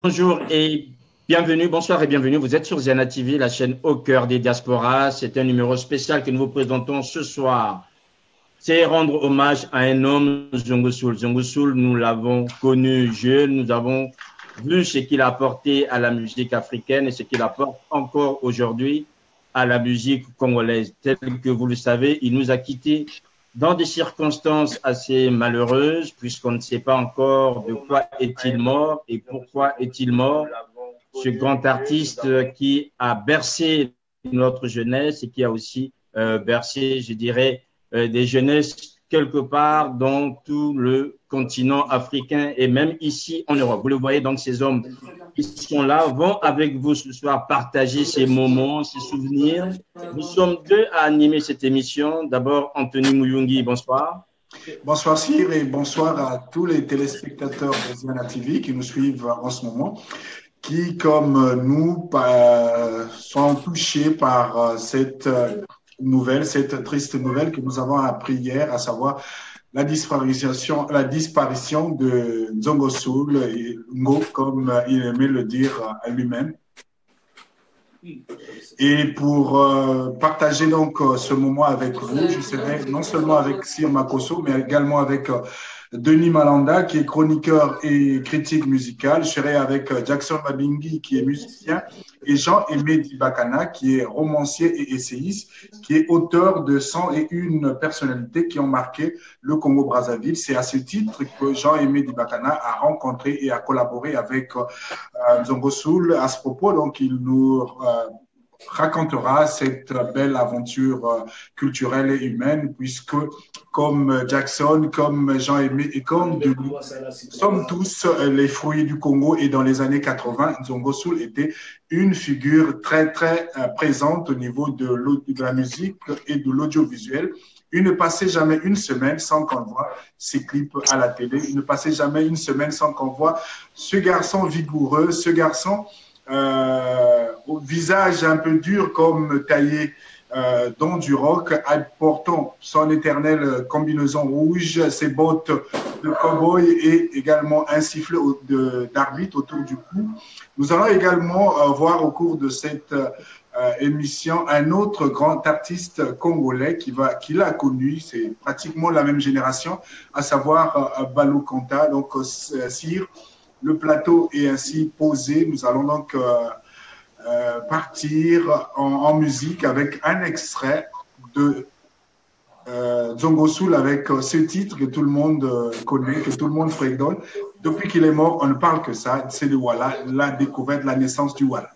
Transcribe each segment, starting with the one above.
Bonjour et bienvenue, bonsoir et bienvenue. Vous êtes sur Ziana TV, la chaîne au cœur des diasporas. C'est un numéro spécial que nous vous présentons ce soir. C'est rendre hommage à un homme, Zongo Soul. Zongo Soul, nous l'avons connu jeune, nous avons vu ce qu'il a apporté à la musique africaine et ce qu'il apporte encore aujourd'hui à la musique congolaise. Tel que vous le savez, il nous a quittés dans des circonstances assez malheureuses, puisqu'on ne sait pas encore de quoi est-il mort et pourquoi est-il mort. Ce grand artiste qui a bercé notre jeunesse et qui a aussi bercé, je dirais, des jeunesses quelque part dans tout le continent africain et même ici en Europe. Vous le voyez, donc ces hommes qui sont là vont avec vous ce soir partager ces moments, ces souvenirs. Nous sommes deux à animer cette émission. D'abord, Anthony Mouyungi, bonsoir. Bonsoir Cyr et bonsoir à tous les téléspectateurs de Ziana TV qui nous suivent en ce moment, qui, comme nous, sont touchés par cette nouvelle, cette triste nouvelle que nous avons appris hier, à savoir la disparition de Zongo Soul, et Ngo, comme il aimait le dire à lui-même. Et pour partager donc ce moment avec vous, je serai non seulement avec Sir Makosso, mais également avec Denis Malanda, qui est chroniqueur et critique musical. Je serai avec Jackson Mabingi, qui est musicien, et Jean-Aimé Dibakana, qui est romancier et essayiste, qui est auteur de 101 personnalités qui ont marqué le Congo-Brazzaville. C'est à ce titre que Jean-Aimé Dibakana a rencontré et a collaboré avec Zongo Soul à ce propos. Donc, il nous racontera cette belle aventure culturelle et humaine, puisque comme Jackson, comme Jean-Aimé et comme Denis, nous sommes tous les fruits du Congo, et dans les années 80, Zongo Soul était une figure très, très présente au niveau de la musique et de l'audiovisuel. Il ne passait jamais une semaine sans qu'on voit ses clips à la télé. Il ne passait jamais une semaine sans qu'on voit ce garçon vigoureux, ce garçon au visage un peu dur comme taillé dans du rock, portant son éternelle combinaison rouge, ses bottes de cow-boy et également un sifflet d'arbitre autour du cou. Nous allons également voir au cours de cette émission un autre grand artiste congolais qui l'a connu, c'est pratiquement la même génération, à savoir Balou Kanta. Donc, Sire, le plateau est ainsi posé. Nous allons donc partir en musique avec un extrait de Zongo Soul avec ce titre que tout le monde connaît, que tout le monde fredonne. Depuis qu'il est mort, on ne parle que ça. C'est le Walla, la découverte, la naissance du Walla.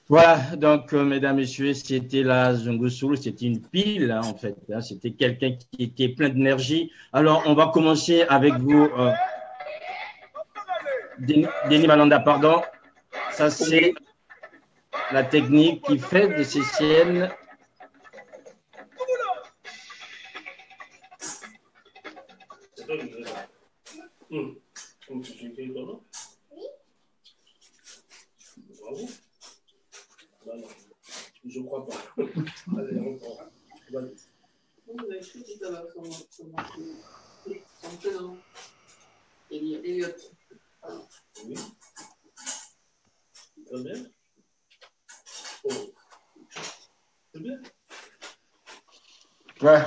Voilà, donc, mesdames, messieurs, c'était la Zongo Soul, c'était une pile, hein, en fait. Hein, c'était quelqu'un qui était plein d'énergie. Alors, on va commencer avec vous, Denis Malanda, pardon. Ça, c'est la technique qui fait de ces siennes. Je crois pas. Allez, on prend. Vous avez écrit tout à l'heure son prénom. Elliot. Oui. Très bien. Oh. C'est bien. Ouais.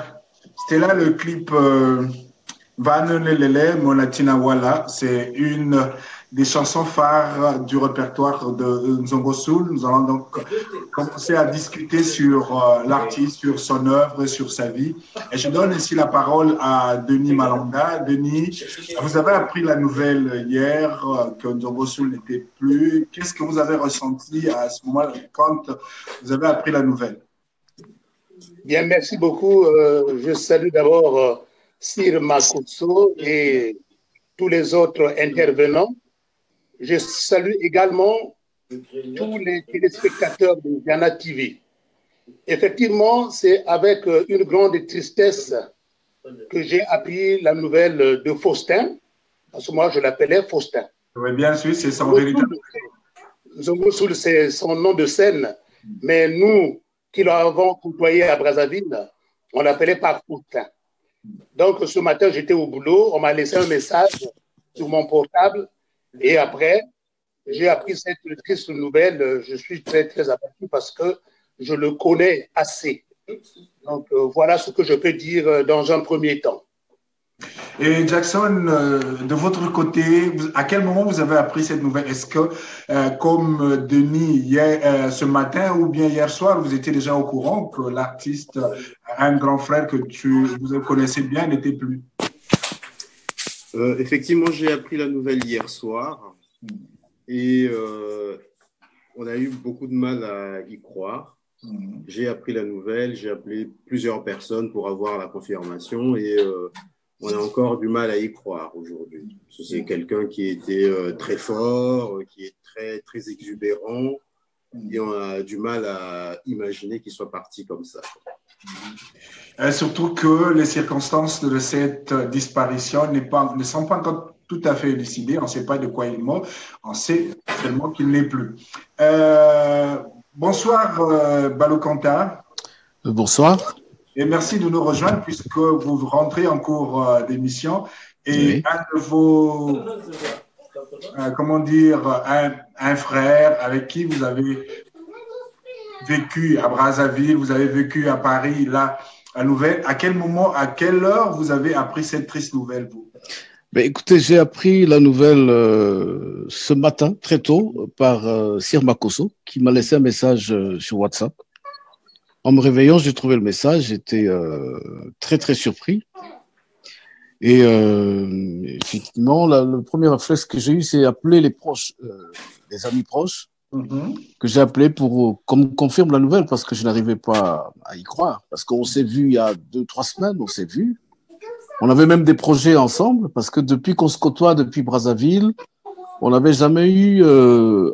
C'était là le clip Van Lelele Monatina Wala. C'est une des chansons phares du répertoire de Nzongo Soul. Nous allons donc commencer à discuter sur l'artiste, sur son œuvre, sur sa vie. Et je donne ici la parole à Denis Malanda. Denis, vous avez appris la nouvelle hier que Nzongo Soul n'était plus. Qu'est-ce que vous avez ressenti à ce moment-là quand vous avez appris la nouvelle? Bien, merci beaucoup. Je salue d'abord Sir Makosso et tous les autres intervenants. Je salue également tous les téléspectateurs de Diana TV. Effectivement, c'est avec une grande tristesse que j'ai appris la nouvelle de Faustin. À ce moment, je l'appelais Faustin. Oui, bien sûr, c'est son véritable. Zongo Soul, c'est son nom de scène, mais nous qui l'avons côtoyé à Brazzaville, on l'appelait par Faustin. Donc, ce matin, j'étais au boulot, on m'a laissé un message sur mon portable. Et après, j'ai appris cette triste nouvelle. Je suis très, très abattu parce que je le connais assez. Donc, voilà ce que je peux dire dans un premier temps. Et Jackson, de votre côté, à quel moment vous avez appris cette nouvelle? Est-ce que, comme Denis, hier, ce matin ou bien hier soir, vous étiez déjà au courant que l'artiste, un grand frère que vous connaissez bien, n'était plus? Effectivement, j'ai appris la nouvelle hier soir et on a eu beaucoup de mal à y croire. J'ai appris la nouvelle, j'ai appelé plusieurs personnes pour avoir la confirmation et on a encore du mal à y croire aujourd'hui. C'est quelqu'un qui était très fort, qui est très, très exubérant et on a du mal à imaginer qu'il soit parti comme ça. Surtout que les circonstances de cette disparition ne sont pas encore tout à fait élucidées. On ne sait pas de quoi il est mort. On sait seulement qu'il n'est plus. Bonsoir, Balokanta. Bonsoir. Et merci de nous rejoindre puisque vous rentrez en cours d'émission. Et Oui. un de vos, comment dire, un frère avec qui vous avez vécu à Brazzaville, vous avez vécu à Paris, là, à Nouvelle. À quel moment, à quelle heure vous avez appris cette triste nouvelle, vous? Ben, écoutez, j'ai appris la nouvelle ce matin, très tôt, par Sir Makosso, qui m'a laissé un message sur WhatsApp. En me réveillant, j'ai trouvé le message, j'étais très, très surpris. Et effectivement, le premier réflexe que j'ai eu, c'est appeler les proches, les amis proches, que j'ai appelé pour qu'on me confirme la nouvelle, parce que je n'arrivais pas à y croire. Parce qu'on s'est vu il y a 2-3 semaines, on s'est vu. On avait même des projets ensemble, parce que depuis qu'on se côtoie, depuis Brazzaville, on n'avait jamais eu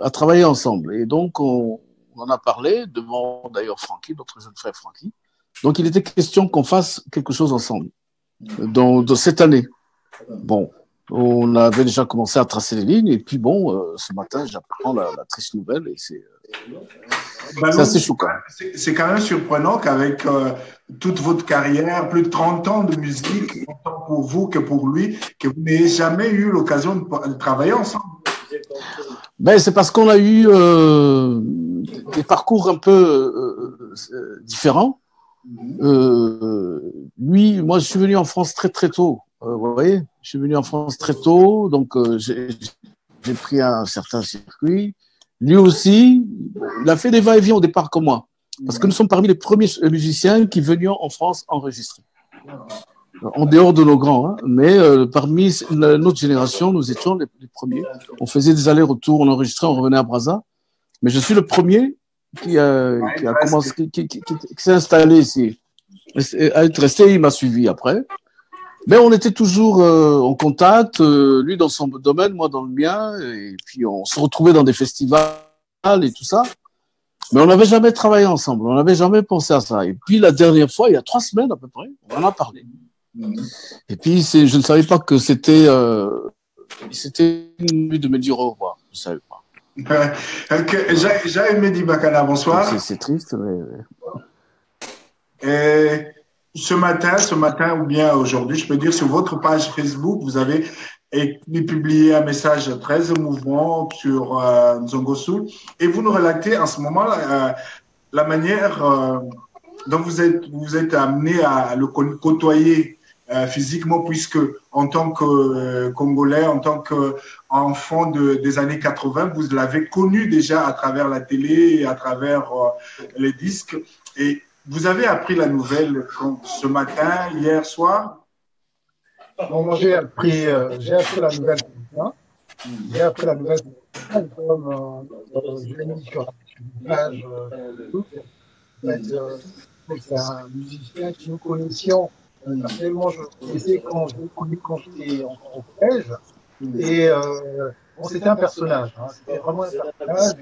à travailler ensemble. Et donc, on en a parlé devant d'ailleurs Francky, notre jeune frère Francky. Donc, il était question qu'on fasse quelque chose ensemble dans cette année. Bon, on avait déjà commencé à tracer les lignes, et puis bon, ce matin, j'apprends la triste nouvelle, et c'est assez choquant. C'est quand même surprenant qu'avec toute votre carrière, plus de 30 ans de musique, autant pour vous que pour lui, que vous n'ayez jamais eu l'occasion de travailler ensemble. Ben, c'est parce qu'on a eu des parcours un peu différents. Lui, moi, je suis venu en France très, très tôt. Vous voyez, je suis venu en France très tôt, donc j'ai pris un certain circuit. Lui aussi, il a fait des va-et-vient au départ comme moi. Parce que nous sommes parmi les premiers musiciens qui venions en France enregistrer. En dehors de nos grands, hein, mais parmi notre génération, nous étions les premiers. On faisait des allers-retours, on enregistrait, on revenait à Brazza. Mais je suis le premier qui s'est installé ici. À être resté, il m'a suivi après. Mais on était toujours en contact, lui dans son domaine, moi dans le mien, et puis on se retrouvait dans des festivals et tout ça. Mais on n'avait jamais travaillé ensemble, on n'avait jamais pensé à ça. Et puis la dernière fois, il y a 3 semaines à peu près, on en a parlé. Et puis je ne savais pas que c'était une nuit de me dire au revoir, je ne savais pas. J'ai aimé dire Bakana, bonsoir. C'est triste, mais... Et ce matin ou bien aujourd'hui, je peux dire sur votre page Facebook, vous avez publié un message très émouvant sur Nzongo Soul et vous nous relatez en ce moment la manière dont vous êtes amené à le côtoyer physiquement, puisque en tant que Congolais, en tant qu'enfant des années 80, vous l'avez connu déjà à travers la télé et à travers les disques. Et vous avez appris la nouvelle ce matin, hier soir? Bon, moi, j'ai appris la nouvelle. J'ai appris la nouvelle comme je l'ai mis sur la page Facebook. C'est un musicien que nous connaissions. Personnellement, je le connaissais quand j'étais encore au collège. Et bon, c'était un personnage. Hein. C'était vraiment un personnage.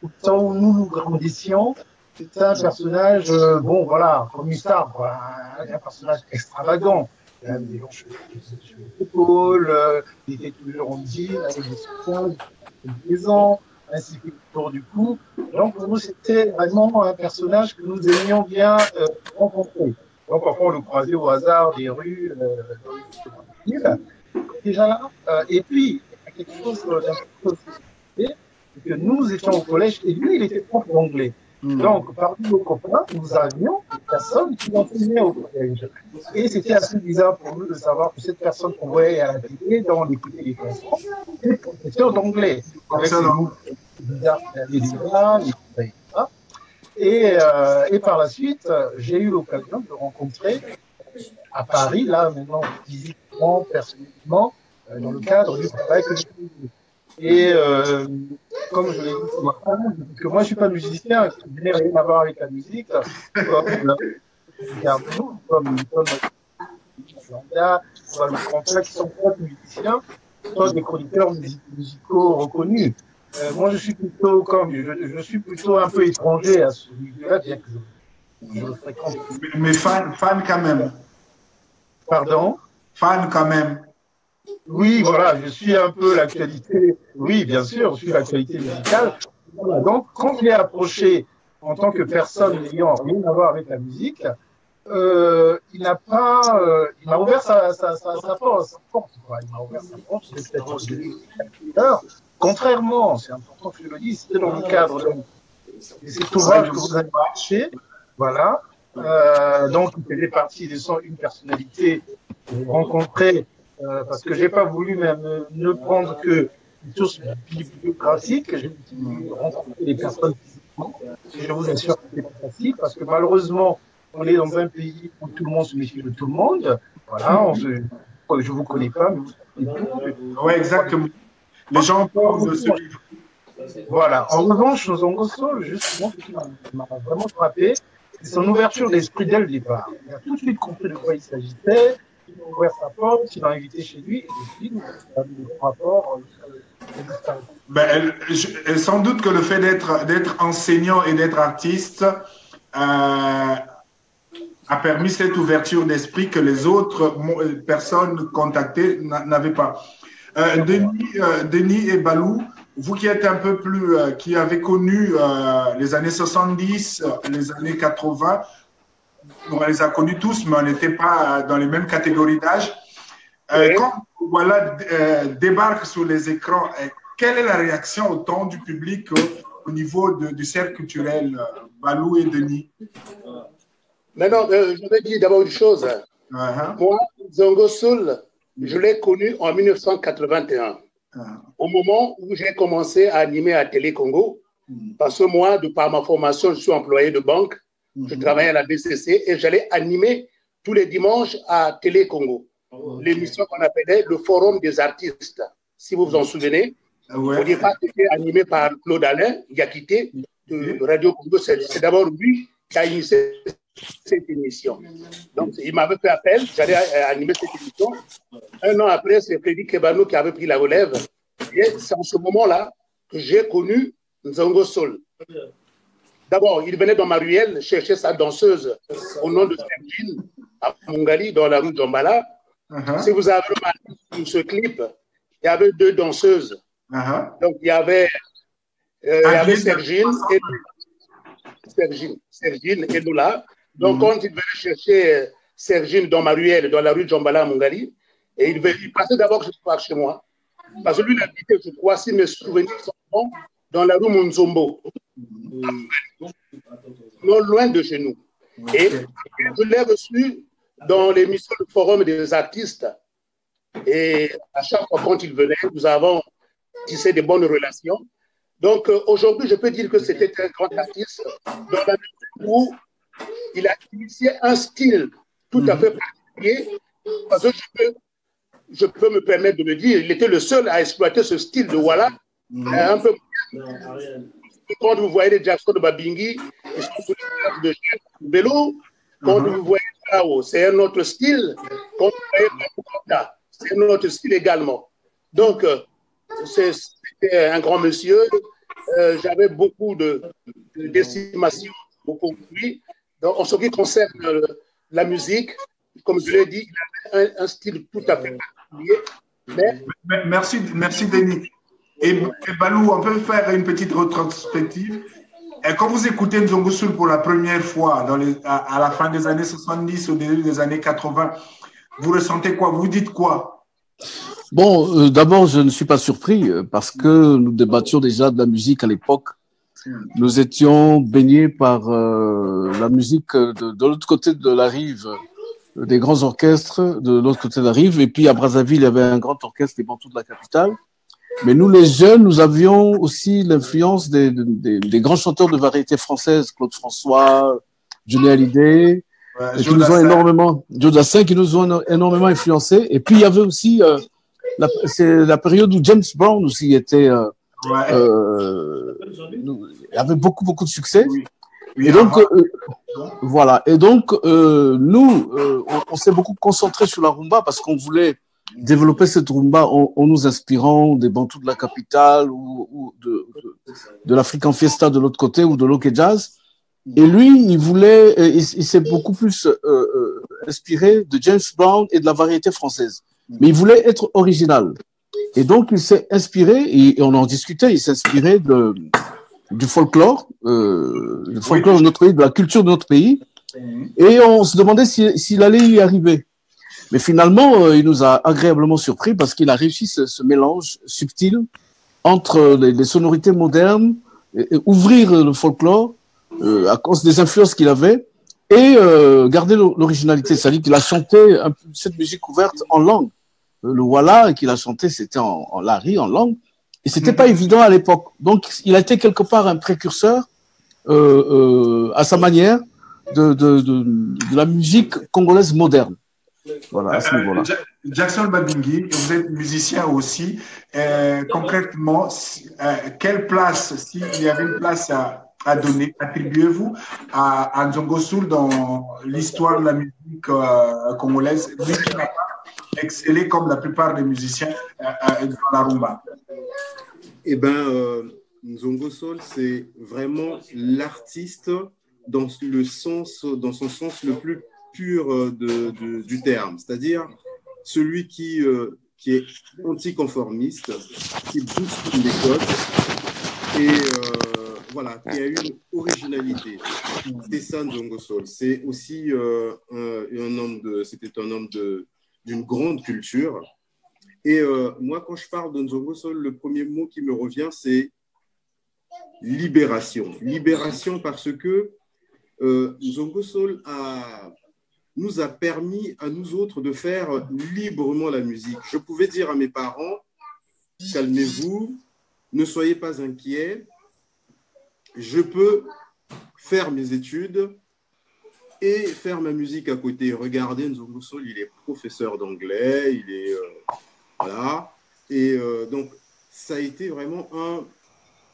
Au temps où nous grandissions, c'était un personnage, bon, voilà, comme une star, quoi, un personnage extravagant. Il avait des longs cheveux épaules, il était toujours en jean, avec des soutiens, des ans, ainsi que autour du cou. Donc, pour nous, c'était vraiment un personnage que nous aimions bien rencontrer. Donc, parfois, on le croisait au hasard des rues, dans les villes. Déjà, et puis, il y a quelque chose d'important, c'est que nous étions au collège et lui, il était prof d'anglais. Donc, parmi nos copains, nous avions une personne qui enseignaient au collège. Et c'était assez bizarre pour nous de savoir que cette personne qu'on voyait à la télé, dans l'écouter les conférences, était professeur d'anglais. Avec ses mots bizarres, les débats, les ça. Et par la suite, j'ai eu l'occasion de le rencontrer à Paris, là, maintenant, physiquement, personnellement, dans le cadre du travail que j'ai fait. Et comme je l'ai dit ce matin, parce que moi je suis pas musicien, je n'ai rien à voir avec la musique, comme Landa, soit le Français qui sont pas musiciens, soit des chroniqueurs musicaux reconnus. Moi je suis plutôt je suis plutôt un peu étranger à ce milieu-là, bien que je le fréquente. Mais fan quand même. Pardon? Fan quand même. Oui, voilà, je suis un peu l'actualité. Oui, bien sûr, je suis l'actualité musicale. Voilà, donc, quand je l'ai approché en tant que personne n'ayant rien à voir avec la musique, il m'a ouvert sa porte, quoi. Il m'a ouvert sa porte, c'était peut-être contrairement, c'est important que je le dise, c'était dans le cadre de cet ouvrage que vous avez acheté, voilà. Donc, il faisait partie des 101 personnalités rencontrées, parce que j'ai pas voulu même ne prendre que une source bibliographique, j'ai voulu rencontrer les personnes physiquement. Je vous assure que c'est pas facile, parce que malheureusement, on est dans un pays où tout le monde se méfie de tout le monde. Voilà, je vous connais pas, mais vous connaissez tout. Oui, exactement. Les gens ont peur de ce livre. Voilà. En revanche, Nzongo Soul, justement, ce qui m'a vraiment frappé, c'est son ouverture d'esprit dès le départ. Il a tout de suite compris de quoi il s'agissait, il a ouvert sa porte, il m'a invité chez lui, et puis nous avons eu un rapport. Sans doute que le fait d'être enseignant et d'être artiste a permis cette ouverture d'esprit que les autres personnes contactées n'avaient pas. Denis et Balou, vous qui êtes un peu plus, qui avez connu les années 70, les années 80, on les a connus tous, mais on n'était pas dans les mêmes catégories d'âge. Quand voilà, débarque sur les écrans, quelle est la réaction autant du public au niveau du cercle culturel, Balou et Denis? Maintenant, je vais dire d'abord une chose. Moi, Nzongo Soul, je l'ai connu en 1981, au moment où j'ai commencé à animer à Télé Congo, parce que moi, de par ma formation, je suis employé de banque, je travaillais à la BCC et j'allais animer tous les dimanches à Télé Congo, l'émission qu'on appelait le Forum des artistes, si vous vous en souvenez. Au départ, c'était animé par Claude Alain, qui a quitté de Radio Congo. C'est d'abord lui qui a initié cette émission. Donc, il m'avait fait appel, j'allais animer cette émission. Un an après, c'est Frédéric Kebano qui avait pris la relève. Et c'est en ce moment-là que j'ai connu Nzongo Soul. D'abord, il venait dans ma ruelle chercher sa danseuse au nom de Sergine, à Mungali, dans la rue Djombala. Si vous avez remarqué sur ce clip, il y avait deux danseuses. Donc, il y avait Sergine et Lola. Donc, quand il venait chercher Sergine dans ma ruelle, dans la rue Djombala à Mungali, et il passait d'abord chez moi. Parce que lui, il habitait, je crois, si mes souvenirs sont bons, dans la rue Munzombo. Non loin de chez nous. Et je l'ai reçu dans l'émission du Forum des artistes. Et à chaque fois, quand il venait, nous avons tissé de bonnes relations. Donc, aujourd'hui, je peux dire que c'était un grand artiste dans la mesure où il a initié un style tout à fait particulier. Parce que je peux me permettre de le dire, il était le seul à exploiter ce style de Walla, un peu quand vous voyez les Jackson de Babingi, ils sont tous les de vélo. Quand vous voyez Kao, c'est un autre style. Quand vous voyez Bakukota, c'est un autre style également. Donc, c'était un grand monsieur. J'avais beaucoup d'estimation pour lui. Donc, en ce qui concerne la musique, comme je l'ai dit, il avait un style tout à fait particulier. Merci Denis. Et Balou, on peut faire une petite rétrospective. Et quand vous écoutez Nzongo Soul pour la première fois, à la fin des années 70, au début des années 80, vous ressentez quoi? Vous dites quoi? Bon, d'abord, je ne suis pas surpris parce que nous débattions déjà de la musique à l'époque. Nous étions baignés par la musique de l'autre côté de la rive, des grands orchestres de l'autre côté de la rive. Et puis à Brazzaville, il y avait un grand orchestre, les Bantous de la capitale. Mais nous, les jeunes, nous avions aussi l'influence des grands chanteurs de variété française, Claude François, Johnny Hallyday, qui nous ont énormément, Joe Dassin, qui nous ont énormément influencés. Et puis il y avait aussi c'est la période où James Brown aussi était Ouais. Il avait beaucoup de succès. Oui. Oui, Et donc, voilà. Et donc, nous, on s'est beaucoup concentré sur la rumba parce qu'on voulait développer cette rumba en nous inspirant des bantous de la capitale ou de l'African Fiesta de l'autre côté ou de l'Oke Jazz. Et lui, il s'est beaucoup plus inspiré de James Brown et de la variété française. Mais il voulait être original. Et donc, il s'est inspiré, et on en discutait, il s'est inspiré du folklore de notre pays, de la culture de notre pays. Et on se demandait s'il allait y arriver. Mais finalement, il nous a agréablement surpris parce qu'il a réussi ce mélange subtil entre les sonorités modernes, et ouvrir le folklore à cause des influences qu'il avait et garder l'originalité. C'est-à-dire qu'il a chanté cette musique ouverte en langue. Le Wala qu'il a chanté, c'était en lari, en langue. Et c'était pas évident à l'époque. Donc, il a été quelque part un précurseur à sa manière de la musique congolaise moderne. Voilà, à ce niveau-là. Jackson Babingui, vous êtes musicien aussi. Concrètement, quelle place, s'il y avait une place à donner, attribuez-vous à Nzongo Soul dans l'histoire de la musique congolaise, lui qui n'a pas excellé comme la plupart des musiciens dans la rumba? Eh bien, Nzongo Soul, c'est vraiment l'artiste dans son sens le plus pur du terme, c'est-à-dire celui qui est anticonformiste, qui bouscule les codes et voilà, qui a une originalité. C'est ça Nzongo Soul. C'est aussi c'était un homme d'une grande culture. Et moi, quand je parle de Nzongo Soul, le premier mot qui me revient, c'est libération. Libération parce que Nzongo Soul nous a permis à nous autres de faire librement la musique. Je pouvais dire à mes parents, calmez-vous, ne soyez pas inquiets, je peux faire mes études et faire ma musique à côté. Regardez, Nzongo Soul, il est professeur d'anglais, il est... voilà. Et donc, ça a été vraiment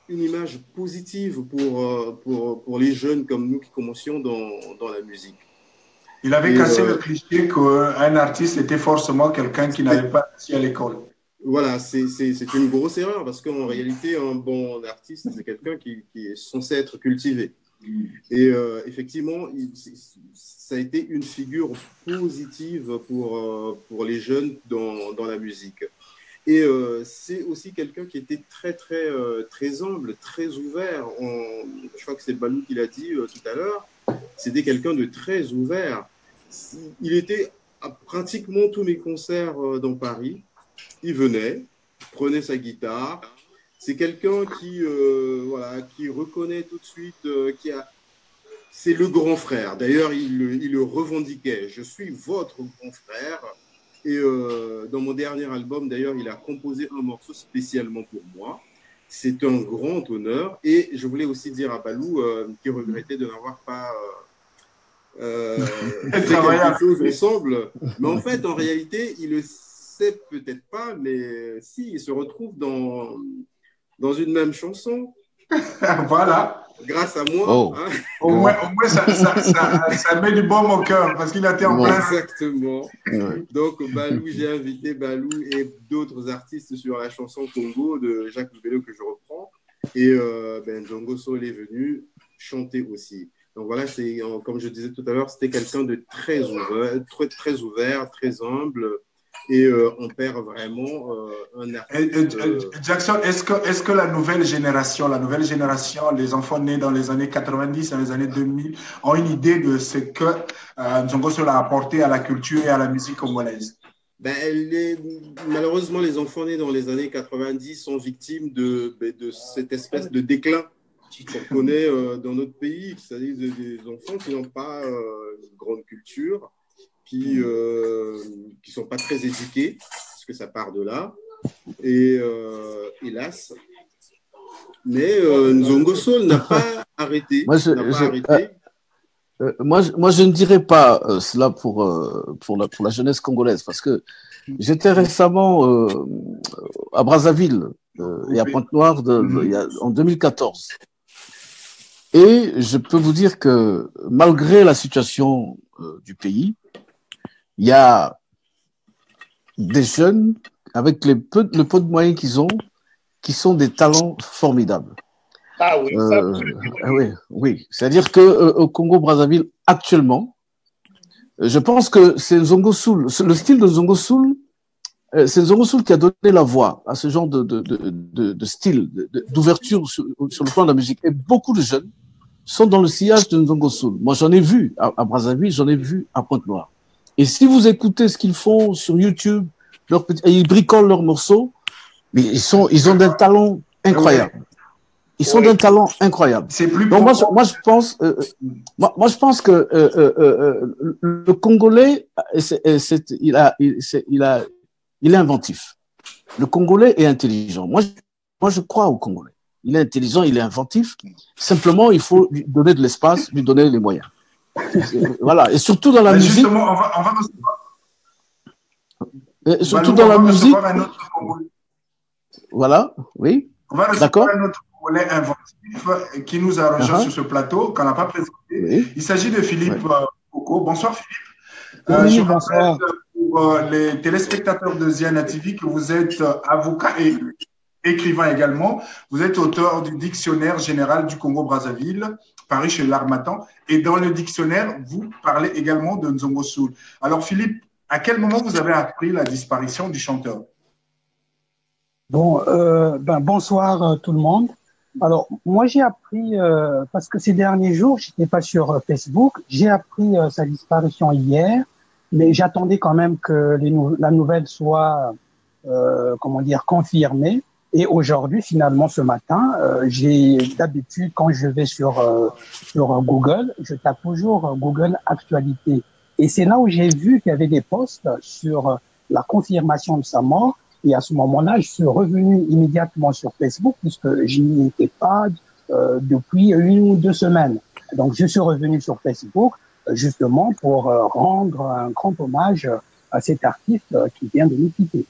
une image positive pour les jeunes comme nous qui commencions dans la musique. Il avait cassé le cliché qu'un artiste était forcément quelqu'un qui n'avait pas réussi à l'école. Voilà, c'est une grosse erreur parce qu'en réalité, un bon artiste, c'est quelqu'un qui est censé être cultivé. Et effectivement, ça a été une figure positive pour les jeunes dans la musique. Et c'est aussi quelqu'un qui était très humble, très ouvert. Je crois que c'est Balou qui l'a dit tout à l'heure. C'était quelqu'un de très ouvert. Il était à pratiquement tous mes concerts dans Paris. Il venait, prenait sa guitare. C'est quelqu'un qui reconnaît tout de suite c'est le grand frère. D'ailleurs, il le revendiquait. Je suis votre grand frère. Et dans mon dernier album, d'ailleurs, il a composé un morceau spécialement pour moi. C'est un grand honneur. Et je voulais aussi dire à Balou qui regrettait de n'avoir pas fait quelque chose ensemble. Mais en fait, en réalité, il le sait peut-être pas, mais si, il se retrouve dans une même chanson. Voilà. Grâce à moi. Oh. Hein. Au moins ça met du baume au cœur parce qu'il a été en plein. Exactement. Donc, Balou, j'ai invité Balou et d'autres artistes sur la chanson Congo de Jacques Loubello que je reprends. Et Nzongo Soul est venu chanter aussi. Donc voilà, comme je disais tout à l'heure, c'était quelqu'un de très ouvert, très humble. Et on perd vraiment un artiste. Jackson, est-ce que la nouvelle génération, les enfants nés dans les années 90, dans les années 2000, ont une idée de ce que Nzongo Soul a apporté à la culture et à la musique congolaise? Malheureusement, les enfants nés dans les années 90 sont victimes de cette espèce de déclin qu'on connaît dans notre pays, c'est-à-dire des enfants qui n'ont pas une grande culture, qui sont pas très éduqués, parce que ça part de là, et hélas. Mais Nzongo Soul n'a pas arrêté. Moi, je ne dirais pas cela pour la jeunesse congolaise, parce que j'étais récemment à Brazzaville et à Pointe-Noire en 2014. Et je peux vous dire que malgré la situation du pays, il y a des jeunes avec le peu de moyens qu'ils ont, qui sont des talents formidables. Ah oui, ça, oui. C'est-à-dire que au Congo-Brazzaville actuellement, je pense que c'est Nzongo Soul, le style de Nzongo Soul, c'est Nzongo Soul qui a donné la voix à ce genre de style, d'ouverture sur le plan de la musique. Et beaucoup de jeunes sont dans le sillage de Nzongo Soul. Moi, j'en ai vu à Brazzaville, j'en ai vu à Pointe-Noire. Et si vous écoutez ce qu'ils font sur YouTube, ils bricolent leurs morceaux, mais ils ont d'un talent incroyable. Ils sont d'un talent incroyable. C'est plus. Donc moi je pense que le Congolais, il est inventif. Le Congolais est intelligent. Moi je crois au Congolais. Il est intelligent, il est inventif. Simplement, il faut lui donner de l'espace, lui donner les moyens. Voilà. Et surtout dans la musique. Justement, on va et surtout dans la musique. Voilà. Oui. On va recevoir un autre Congolais inventif qui nous a rejoint sur ce plateau, qu'on n'a pas présenté. Oui. Il s'agit de Philippe Coco. Bonsoir Philippe. Oui, je bonsoir. rappelle pour les téléspectateurs de Ziana TV que vous êtes avocat et écrivain également. Vous êtes auteur du Dictionnaire général du Congo-Brazzaville, paru chez l'Harmattan. Et dans le dictionnaire, vous parlez également de Nzongo Soul. Alors Philippe, à quel moment vous avez appris la disparition du chanteur? Bon, bonsoir tout le monde. Alors, moi j'ai appris, parce que ces derniers jours, je n'étais pas sur Facebook, j'ai appris sa disparition hier, mais j'attendais quand même que la nouvelle soit, confirmée. Et aujourd'hui, finalement, ce matin, j'ai d'habitude, quand je vais sur Google, je tape toujours Google Actualité. Et c'est là où j'ai vu qu'il y avait des posts sur la confirmation de sa mort. Et à ce moment-là, je suis revenu immédiatement sur Facebook puisque je n'y étais pas depuis 1 ou 2 semaines. Donc, je suis revenu sur Facebook justement pour rendre un grand hommage à cet artiste qui vient de nous quitter.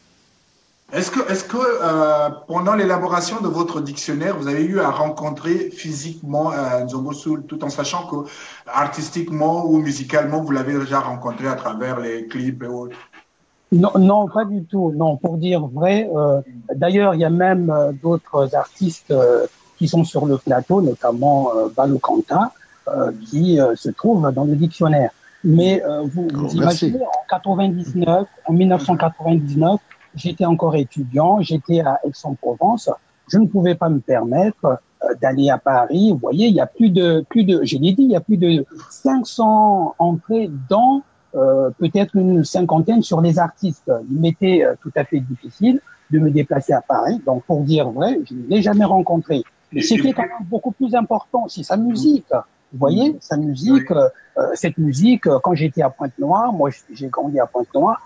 Est-ce que pendant l'élaboration de votre dictionnaire, vous avez eu à rencontrer physiquement Nzongo Soul, tout en sachant que artistiquement ou musicalement, vous l'avez déjà rencontré à travers les clips et autres? Non, pas du tout. Non, pour dire vrai. D'ailleurs, il y a même d'autres artistes qui sont sur le plateau, notamment Balou Kanta, qui se trouvent dans le dictionnaire. Mais vous imaginez, en 1999, j'étais encore étudiant, j'étais à Aix-en-Provence. Je ne pouvais pas me permettre d'aller à Paris. Vous voyez, il y a plus de, je l'ai dit, il y a plus de 500 entrées dans peut-être une cinquantaine sur les artistes. Il m'était tout à fait difficile de me déplacer à Paris. Donc, pour dire vrai, je ne l'ai jamais rencontré. Mais c'était quand même beaucoup plus important, c'est sa musique. Vous voyez, sa musique, cette musique, quand j'étais à Pointe-Noire, moi j'ai grandi à Pointe-Noire,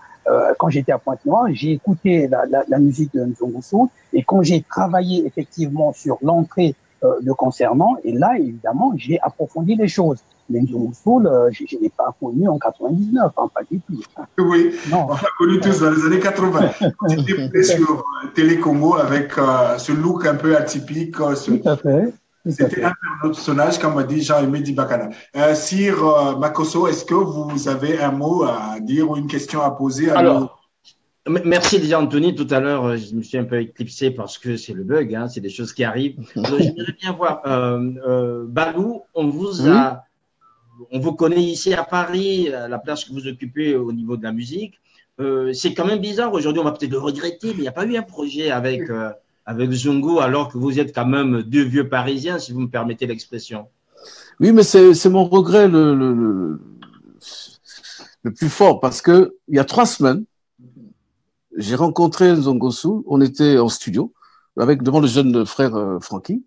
quand j'étais à Pointe-Noire, j'ai écouté la musique de Nzongo Soul, et quand j'ai travaillé effectivement sur l'entrée le concernant, et là, évidemment, j'ai approfondi les choses. Mais Nzongo Soul, je ne l'ai pas connu en 99, hein, pas du tout. Oui, non. On l'a connu tous dans les années 80. J'étais sur Télé Congo avec ce look un peu atypique. Tout à fait. C'était un personnage, comme m'a dit Jean-Aimé Dibakana. Sir Makosso, est-ce que vous avez un mot à dire ou une question à poser à Merci déjà Anthony. Tout à l'heure, je me suis un peu éclipsé parce que c'est le bug, hein, c'est des choses qui arrivent. J'aimerais bien voir, Balou, on vous connaît ici à Paris, la place que vous occupez au niveau de la musique. C'est quand même bizarre. Aujourd'hui, on va peut-être le regretter, mais il n'y a pas eu un projet avec Zongo, alors que vous êtes quand même 2 vieux Parisiens, si vous me permettez l'expression. Oui, mais c'est mon regret le plus fort, parce que il y a 3 semaines, j'ai rencontré Nzongo Soul, on était en studio devant le jeune frère Francky,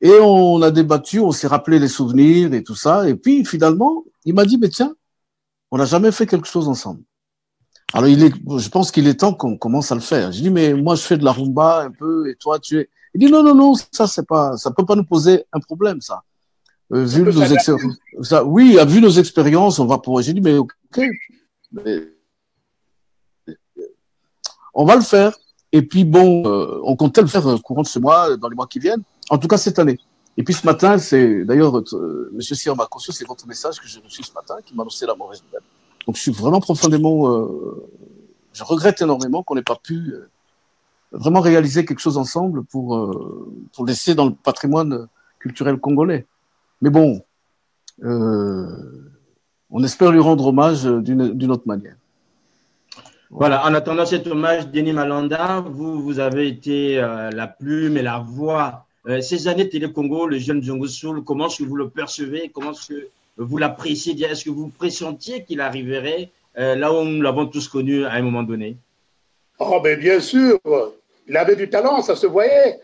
et on a débattu, on s'est rappelé les souvenirs et tout ça, et puis finalement, il m'a dit, mais tiens, on n'a jamais fait quelque chose ensemble. Alors je pense qu'il est temps qu'on commence à le faire. Je dis, mais moi je fais de la rumba un peu, et toi tu es... Il dit, non, ça peut pas nous poser un problème, ça. Vu nos expériences, on va pouvoir... J'ai dit, mais ok, on va le faire. Et puis bon, on comptait le faire courant de ce mois, dans les mois qui viennent. En tout cas cette année. Et puis ce matin, c'est d'ailleurs Monsieur Sir Makosso, c'est votre message que j'ai reçu ce matin qui m'a annoncé la mauvaise nouvelle. Donc je suis vraiment profondément, je regrette énormément qu'on n'ait pas pu vraiment réaliser quelque chose ensemble pour laisser dans le patrimoine culturel congolais. Mais bon, on espère lui rendre hommage d'une autre manière. Voilà, en attendant cet hommage, Denis Malanda, vous avez été la plume et la voix. Ces années Télé Congo, le jeune Zongo Soul, comment est-ce que vous le percevez? Comment est-ce que vous l'appréciez? Est-ce que vous pressentiez qu'il arriverait là où nous l'avons tous connu à un moment donné? Oh, ben bien sûr, il avait du talent, ça se voyait.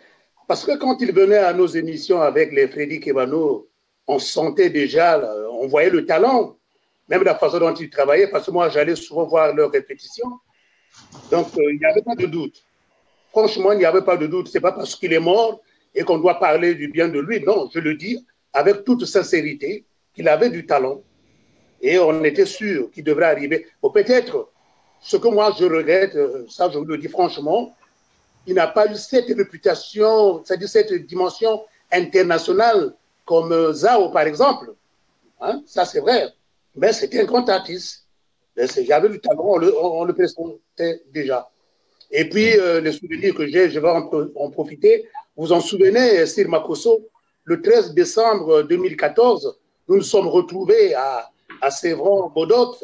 Parce que quand il venait à nos émissions avec les Freddy Kebano, on sentait déjà, on voyait le talent, même la façon dont il travaillait, parce que moi, j'allais souvent voir leurs répétitions. Donc, il n'y avait pas de doute. Franchement, il n'y avait pas de doute. Ce n'est pas parce qu'il est mort et qu'on doit parler du bien de lui. Non, je le dis avec toute sincérité qu'il avait du talent. Et on était sûr qu'il devrait arriver. Ou peut-être, ce que moi je regrette, ça je vous le dis franchement, il n'a pas eu cette réputation, c'est-à-dire cette dimension internationale comme Zao par exemple. Hein? Ça c'est vrai. Mais c'était un grand artiste. J'avais du talent, on le présentait déjà. Et puis, les souvenirs que j'ai, je vais en profiter. Vous en souvenez, Sir Makosso, le 13 décembre 2014, nous nous sommes retrouvés à Sévran-Bodot,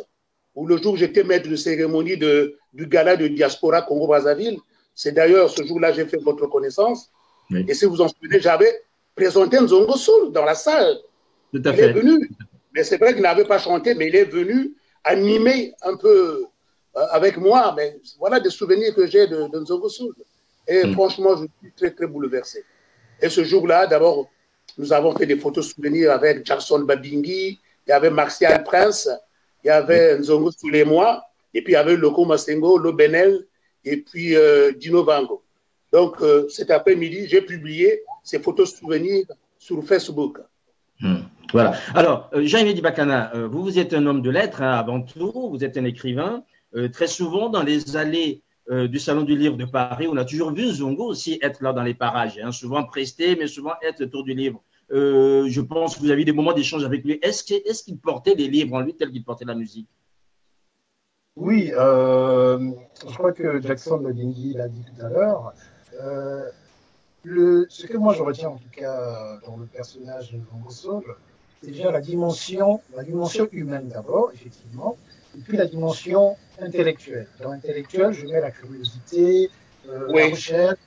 où le jour où j'étais maître de cérémonie du gala de Diaspora Congo-Brazzaville. C'est d'ailleurs ce jour-là que j'ai fait votre connaissance. Oui. Et si vous en souvenez, j'avais présenté Nzongo Soul dans la salle. Tout à il fait. Est venu, mais c'est vrai qu'il n'avait pas chanté, mais il est venu animer un peu avec moi. Mais voilà des souvenirs que j'ai de Nzongo Soul. Et franchement, je suis très, très bouleversé. Et ce jour-là, d'abord, nous avons fait des photos souvenirs avec Jackson Babingi, il y avait Martial Prince, il y avait Nzongo Soul et moi, et puis il y avait Loko Masengo, Lo Benel, et puis Dino Vango. Donc, cet après-midi, j'ai publié ces photos souvenirs sur Facebook. Voilà. Alors, Jean-Yves Dibakana, vous êtes un homme de lettres hein, avant tout, vous êtes un écrivain. Très souvent, dans les allées du Salon du Livre de Paris, on a toujours vu Zongo aussi être là dans les parages, hein, souvent presté, mais souvent être autour du livre. Je pense que vous avez eu des moments d'échange avec lui. Est-ce qu'il portait des livres en lui tel qu'il portait la musique? Oui, je crois que Jackson Babingi l'a dit tout à l'heure. Ce que moi je retiens en tout cas dans le personnage de Zongo Soul, c'est déjà la dimension humaine d'abord, effectivement, et puis la dimension intellectuelle. Dans l'intellectuel, je mets la curiosité, la recherche,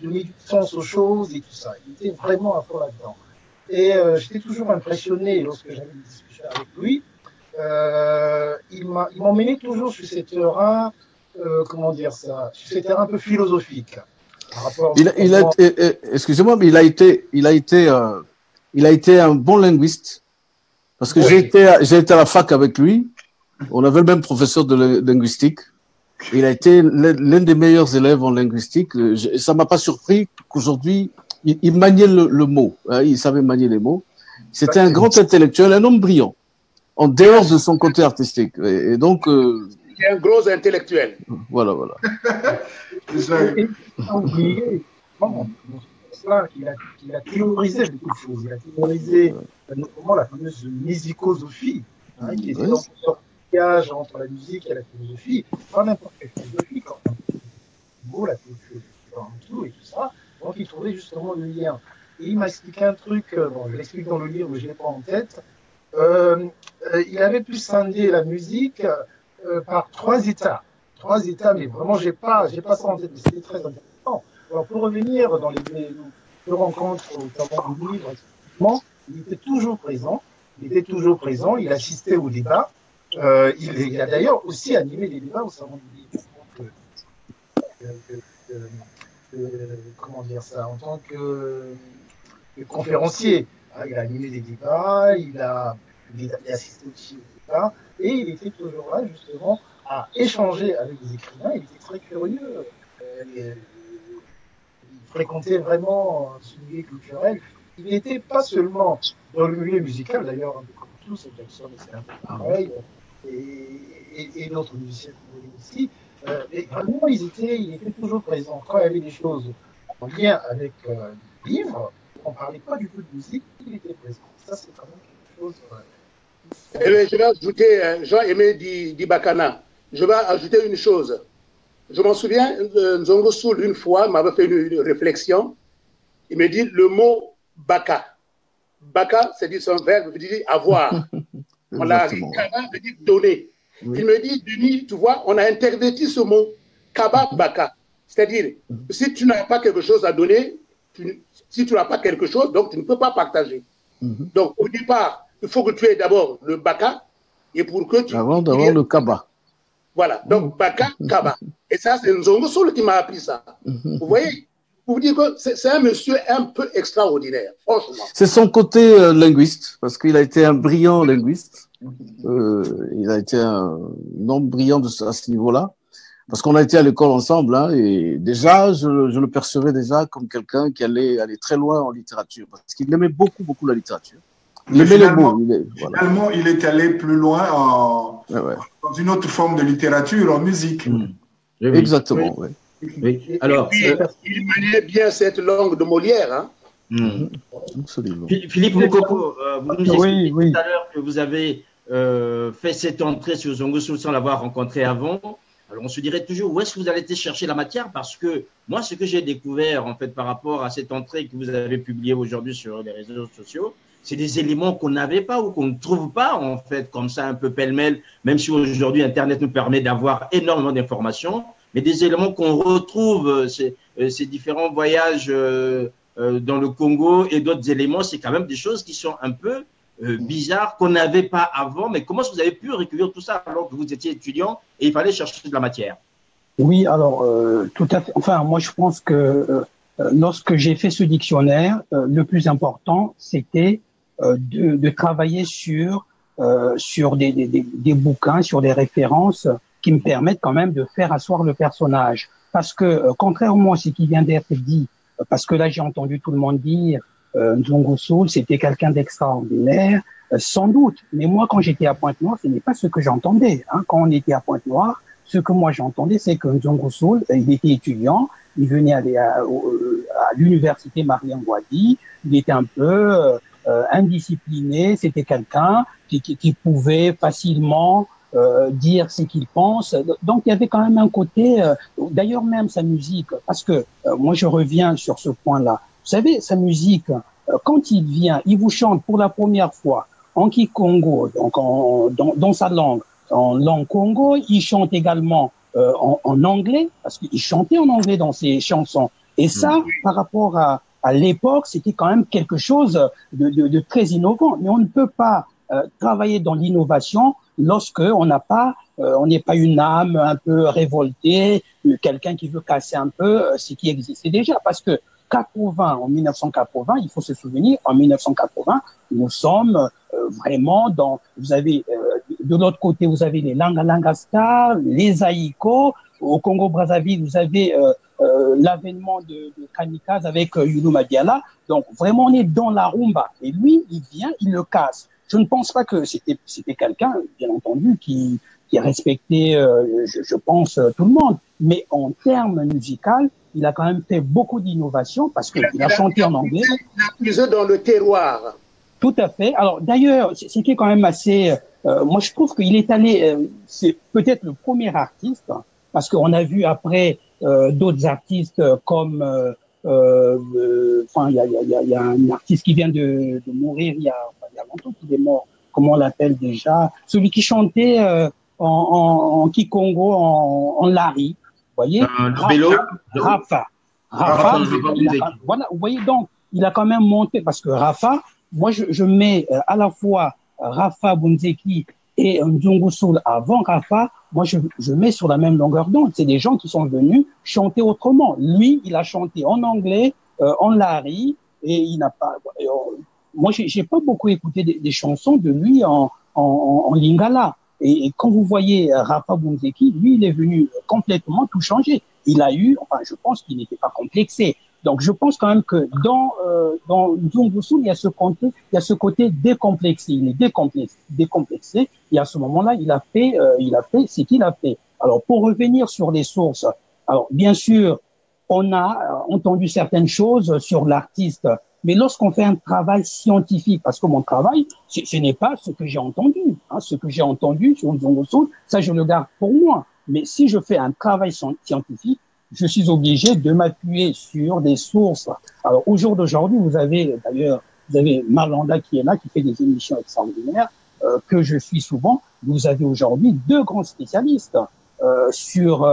donner du sens aux choses et tout ça. Il était vraiment à fond là-dedans. Et j'étais toujours impressionné lorsque j'avais une discussion avec lui. Il m'emmenait toujours sur ces terrains, comment dire ça, sur ces terrains un peu philosophiques. Excusez-moi, mais il a été un bon linguiste parce que j'ai été à la fac avec lui. On avait le même professeur de linguistique. Il a été l'un des meilleurs élèves en linguistique. Ça m'a pas surpris qu'aujourd'hui il maniait le mot. Il savait manier les mots. C'était un grand intellectuel, un homme brillant, en dehors de son côté artistique. Et donc. C'est un gros intellectuel. Voilà. Il a théorisé beaucoup de choses. Il a théorisé notamment la fameuse musicosophie, qui était dans une sorte de gage entre la musique et la philosophie. Pas n'importe quelle philosophie, quand même. La philosophie, et tout ça. Donc il trouvait justement le lien. Et il m'a expliqué un truc, je l'explique dans le livre, mais je ne l'ai pas en tête. Il avait pu scinder la musique par trois états, mais vraiment j'ai pas ça en tête, mais c'était très intéressant. Alors pour revenir dans les deux rencontres, notamment du livre, il était toujours présent, il assistait aux débats, il a d'ailleurs aussi animé les débats au Salon du livre, comment dire ça, en tant que conférencier. Il a animé des débats, il a assisté aussi aux débats, et il était toujours là, justement, à échanger avec les écrivains. Il était très curieux. Il fréquentait vraiment ce milieu culturel. Il n'était pas seulement dans le milieu musical, d'ailleurs, un peu comme tous, Jackson, c'est un peu pareil, et d'autres musiciens aussi. Et vraiment, il était toujours présent. Quand il y avait des choses en lien avec les livres, on ne parlait pas du tout de musique, il était présent. Ça, c'est quand même quelque chose. Je vais ajouter, Jean-Aimé Dibakana, je vais ajouter une chose. Je m'en souviens, Nzongo Soul, une fois, m'avait fait une réflexion. Il me dit le mot baka. Baka, c'est un verbe qui veut dire avoir. On l'a kaba veut dire donner. Oui. Il me dit, Denis, tu vois, on a interverti ce mot kaba baka. C'est-à-dire, si tu n'as pas quelque chose à donner, si tu n'as pas quelque chose, donc tu ne peux pas partager. Donc, au départ, il faut que tu aies d'abord le baka, et pour que tu... Avant d'avoir le kaba. Voilà, donc baka, kaba. Et ça, c'est Nzongo Soul qui m'a appris ça. Vous voyez, pour vous dire que c'est un monsieur un peu extraordinaire, franchement. C'est son côté linguiste, parce qu'il a été un brillant linguiste. Il a été un homme brillant à ce niveau-là, parce qu'on a été à l'école ensemble, hein, et déjà, je le percevais déjà comme quelqu'un qui allait aller très loin en littérature, parce qu'il aimait beaucoup, beaucoup la littérature. Il aimait les mots. Finalement, il est allé plus loin dans une autre forme de littérature, en musique. Exactement, oui. Oui. Alors, il maniait bien cette langue de Molière. Hein. Absolument. Philippe Mokoko, vous nous expliquez tout à l'heure que vous avez fait cette entrée sur Zongo Soul sans l'avoir rencontré avant. Alors, on se dirait toujours où est-ce que vous allez été chercher la matière, parce que moi, ce que j'ai découvert en fait par rapport à cette entrée que vous avez publiée aujourd'hui sur les réseaux sociaux, c'est des éléments qu'on n'avait pas ou qu'on ne trouve pas en fait comme ça un peu pêle-mêle, même si aujourd'hui Internet nous permet d'avoir énormément d'informations, mais des éléments qu'on retrouve, ces différents voyages dans le Congo et d'autres éléments, c'est quand même des choses qui sont un peu bizarres, qu'on n'avait pas avant. Mais comment est-ce que vous avez pu recueillir tout ça alors que vous étiez étudiant et il fallait chercher de la matière? Oui, alors tout à fait. Enfin, moi je pense que lorsque j'ai fait ce dictionnaire, le plus important c'était de travailler sur des bouquins, sur des références qui me permettent quand même de faire asseoir le personnage. Parce que contrairement à ce qui vient d'être dit, parce que là j'ai entendu tout le monde dire Nzongo Soul, c'était quelqu'un d'extraordinaire, sans doute. Mais moi, quand j'étais à Pointe-Noire, ce n'est pas ce que j'entendais. Hein. Quand on était à Pointe-Noire, ce que moi j'entendais, c'est que Nzongo Soul, il était étudiant, il venait aller à l'université Mariam Wadi, il était un peu indiscipliné, c'était quelqu'un qui pouvait facilement dire ce qu'il pense. Donc il y avait quand même un côté, d'ailleurs même sa musique, parce que moi je reviens sur ce point-là. Vous savez, sa musique, quand il vient, il vous chante pour la première fois en Kikongo, donc dans sa langue, en langue Congo, il chante également en anglais, parce qu'il chantait en anglais dans ses chansons. Et ça, par rapport à l'époque, c'était quand même quelque chose de très innovant. Mais on ne peut pas travailler dans l'innovation lorsque on n'est pas une âme un peu révoltée, quelqu'un qui veut casser un peu ce qui existait déjà. Parce que en 1980, il faut se souvenir, en 1980, nous sommes vraiment vous avez, de l'autre côté, vous avez les Langa-Langastar, les Aïko. Au Congo-Brazzaville, vous avez l'avènement de Kamikaze avec Yulu Madiala. Donc, vraiment, on est dans la rumba. Et lui, il vient, il le casse. Je ne pense pas que c'était quelqu'un, bien entendu, qui respectait, je pense, tout le monde. Mais en termes musicaux, il a quand même fait beaucoup d'innovations parce qu'il a chanté en anglais. Il a puisé dans le terroir. Tout à fait. Alors, d'ailleurs, c'était quand même assez... moi, je trouve qu'il est allé... c'est peut-être le premier artiste, parce qu'on a vu après d'autres artistes comme... Enfin, il y a un artiste qui vient de mourir il y a longtemps qu'il est mort. Comment on l'appelle déjà? Celui qui chantait en Kikongo, en Lari. Vous voyez? Rafa. Voilà, vous voyez, donc, il a quand même monté, parce que Rafa, moi, je mets à la fois Rafa Bunzeki et Nzongo Soul avant Rafa, moi, je mets sur la même longueur d'onde. C'est des gens qui sont venus chanter autrement. Lui, il a chanté en anglais, en Lari, et il n'a pas... moi, j'ai pas beaucoup écouté des chansons de lui en Lingala. Et quand vous voyez Rafa Bunzeki, lui, il est venu complètement tout changer. Il a eu, enfin, je pense qu'il n'était pas complexé. Donc, je pense quand même que dans Nzongo Soul, il y a ce côté décomplexé. Il est décomplexé. Et à ce moment-là, il a fait ce qu'il a fait. Alors, pour revenir sur les sources, alors bien sûr, on a entendu certaines choses sur l'artiste, mais lorsqu'on fait un travail scientifique, parce que mon travail, ce n'est pas ce que j'ai entendu. Hein, ce que j'ai entendu sur Nzongo Soul, ça je le garde pour moi. Mais si je fais un travail scientifique, je suis obligé de m'appuyer sur des sources. Alors au jour d'aujourd'hui, vous avez Malanda qui est là, qui fait des émissions extraordinaires, que je suis souvent. Vous avez aujourd'hui deux grands spécialistes sur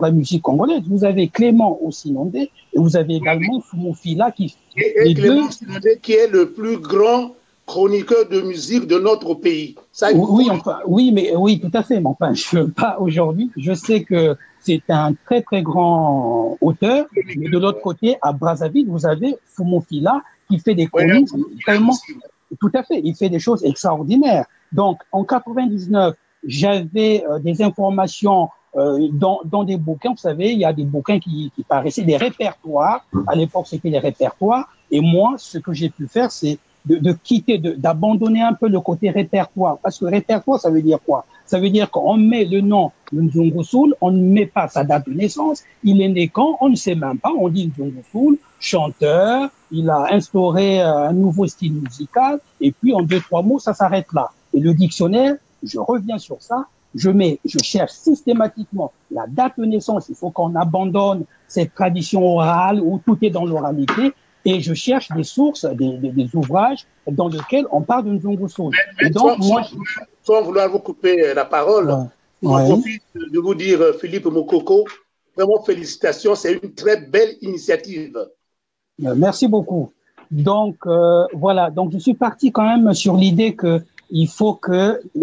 la musique congolaise. Vous avez Clément Ossinondé et vous avez également Fumo Fila qui et Clément Ossinondé qui est le plus grand chroniqueur de musique de notre pays. Ça, oui, tout à fait. Mais enfin, pas aujourd'hui. Je sais que c'est un très très grand auteur. Mais de l'autre côté, à Brazzaville, vous avez Fumo Fila qui fait des chroniques vraiment. Tout à fait. Il fait des choses extraordinaires. Donc, en 99, j'avais des informations dans des bouquins. Vous savez, il y a des bouquins qui paraissaient des répertoires. À l'époque, c'était des répertoires. Et moi, ce que j'ai pu faire, c'est de quitter, d'abandonner un peu le côté répertoire. Parce que répertoire, ça veut dire quoi? Ça veut dire qu'on met le nom de Nzongo Soul, on ne met pas sa date de naissance. Il est né quand? On ne sait même pas. On dit Nzongo Soul, chanteur. Il a instauré un nouveau style musical. Et puis, en 2-3 mots, ça s'arrête là. Et le dictionnaire, je reviens sur ça, je cherche systématiquement la date de naissance. Il faut qu'on abandonne cette tradition orale où tout est dans l'oralité. Et je cherche des sources, des ouvrages dans lesquels on parle de Nzongo Soul. Et donc, sans vouloir vous couper la parole, je profite de vous dire, Philippe Mokoko, vraiment félicitations, c'est une très belle initiative. Merci beaucoup. Donc, voilà. Donc, je suis parti quand même sur l'idée que il faut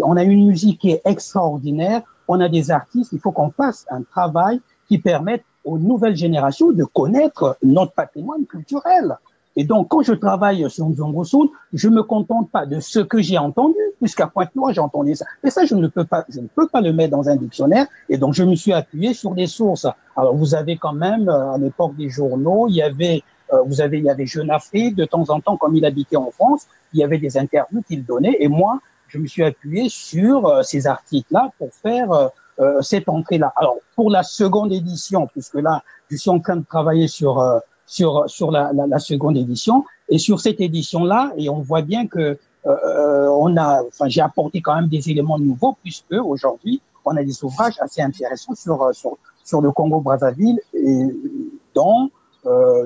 on a une musique qui est extraordinaire, on a des artistes, il faut qu'on fasse un travail qui permette aux nouvelles générations de connaître notre patrimoine culturel. Et donc, quand je travaille sur Nzongo Soul, je me contente pas de ce que j'ai entendu, puisqu'à Pointe-Noire, j'ai entendu ça. Mais ça, je ne peux pas le mettre dans un dictionnaire. Et donc, je me suis appuyé sur des sources. Alors, vous avez quand même, à l'époque des journaux, il y avait Jeune Afrique, de temps en temps, comme il habitait en France, il y avait des interviews qu'il donnait. Et moi, je me suis appuyé sur ces articles-là pour faire cette entrée-là. Alors, pour la seconde édition, puisque là, je suis en train de travailler sur la seconde édition, et sur cette édition-là, et on voit bien que j'ai apporté quand même des éléments nouveaux, puisque aujourd'hui, on a des ouvrages assez intéressants sur le Congo-Brazzaville et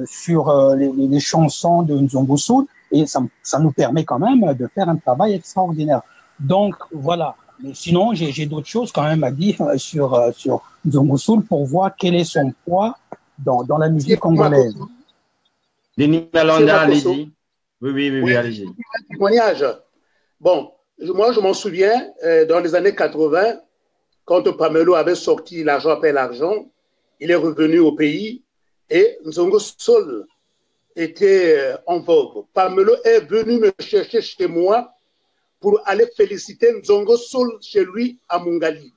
sur les chansons de Nzongo Soul, et ça nous permet quand même de faire un travail extraordinaire. Donc voilà. Mais sinon, j'ai d'autres choses quand même à dire sur Nzongo Soul pour voir quel est son poids dans la musique congolaise. Denis Malanda, allez-y. Oui, allez-y. Témoignage. Bon, moi je m'en souviens, dans les années 80, quand Pamelo avait sorti L'argent appelle l'argent, il est revenu au pays et Nzongo Soul était en vogue. Pamelo est venu me chercher chez moi pour aller féliciter Nzongo Soul chez lui à Mungali.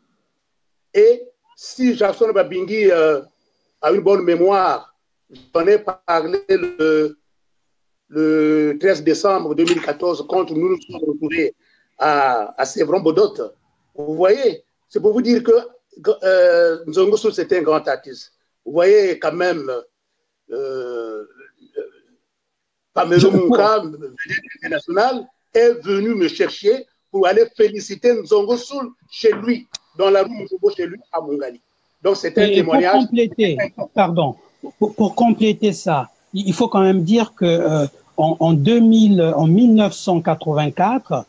Et si Jackson Babingi a une bonne mémoire, j'en ai parlé le 13 décembre 2014 quand nous nous sommes retrouvés à Sévron-Bodot. Vous voyez, c'est pour vous dire que Nzongo Soul c'était un grand artiste. Vous voyez quand même Pamelo Munka, vedette internationale, est venu me chercher pour aller féliciter Nzongo Soul chez lui, dans la rue Moujobo, chez lui, à Mungali. Donc, c'est un témoignage. Pour compléter ça, il faut quand même dire que en 1984,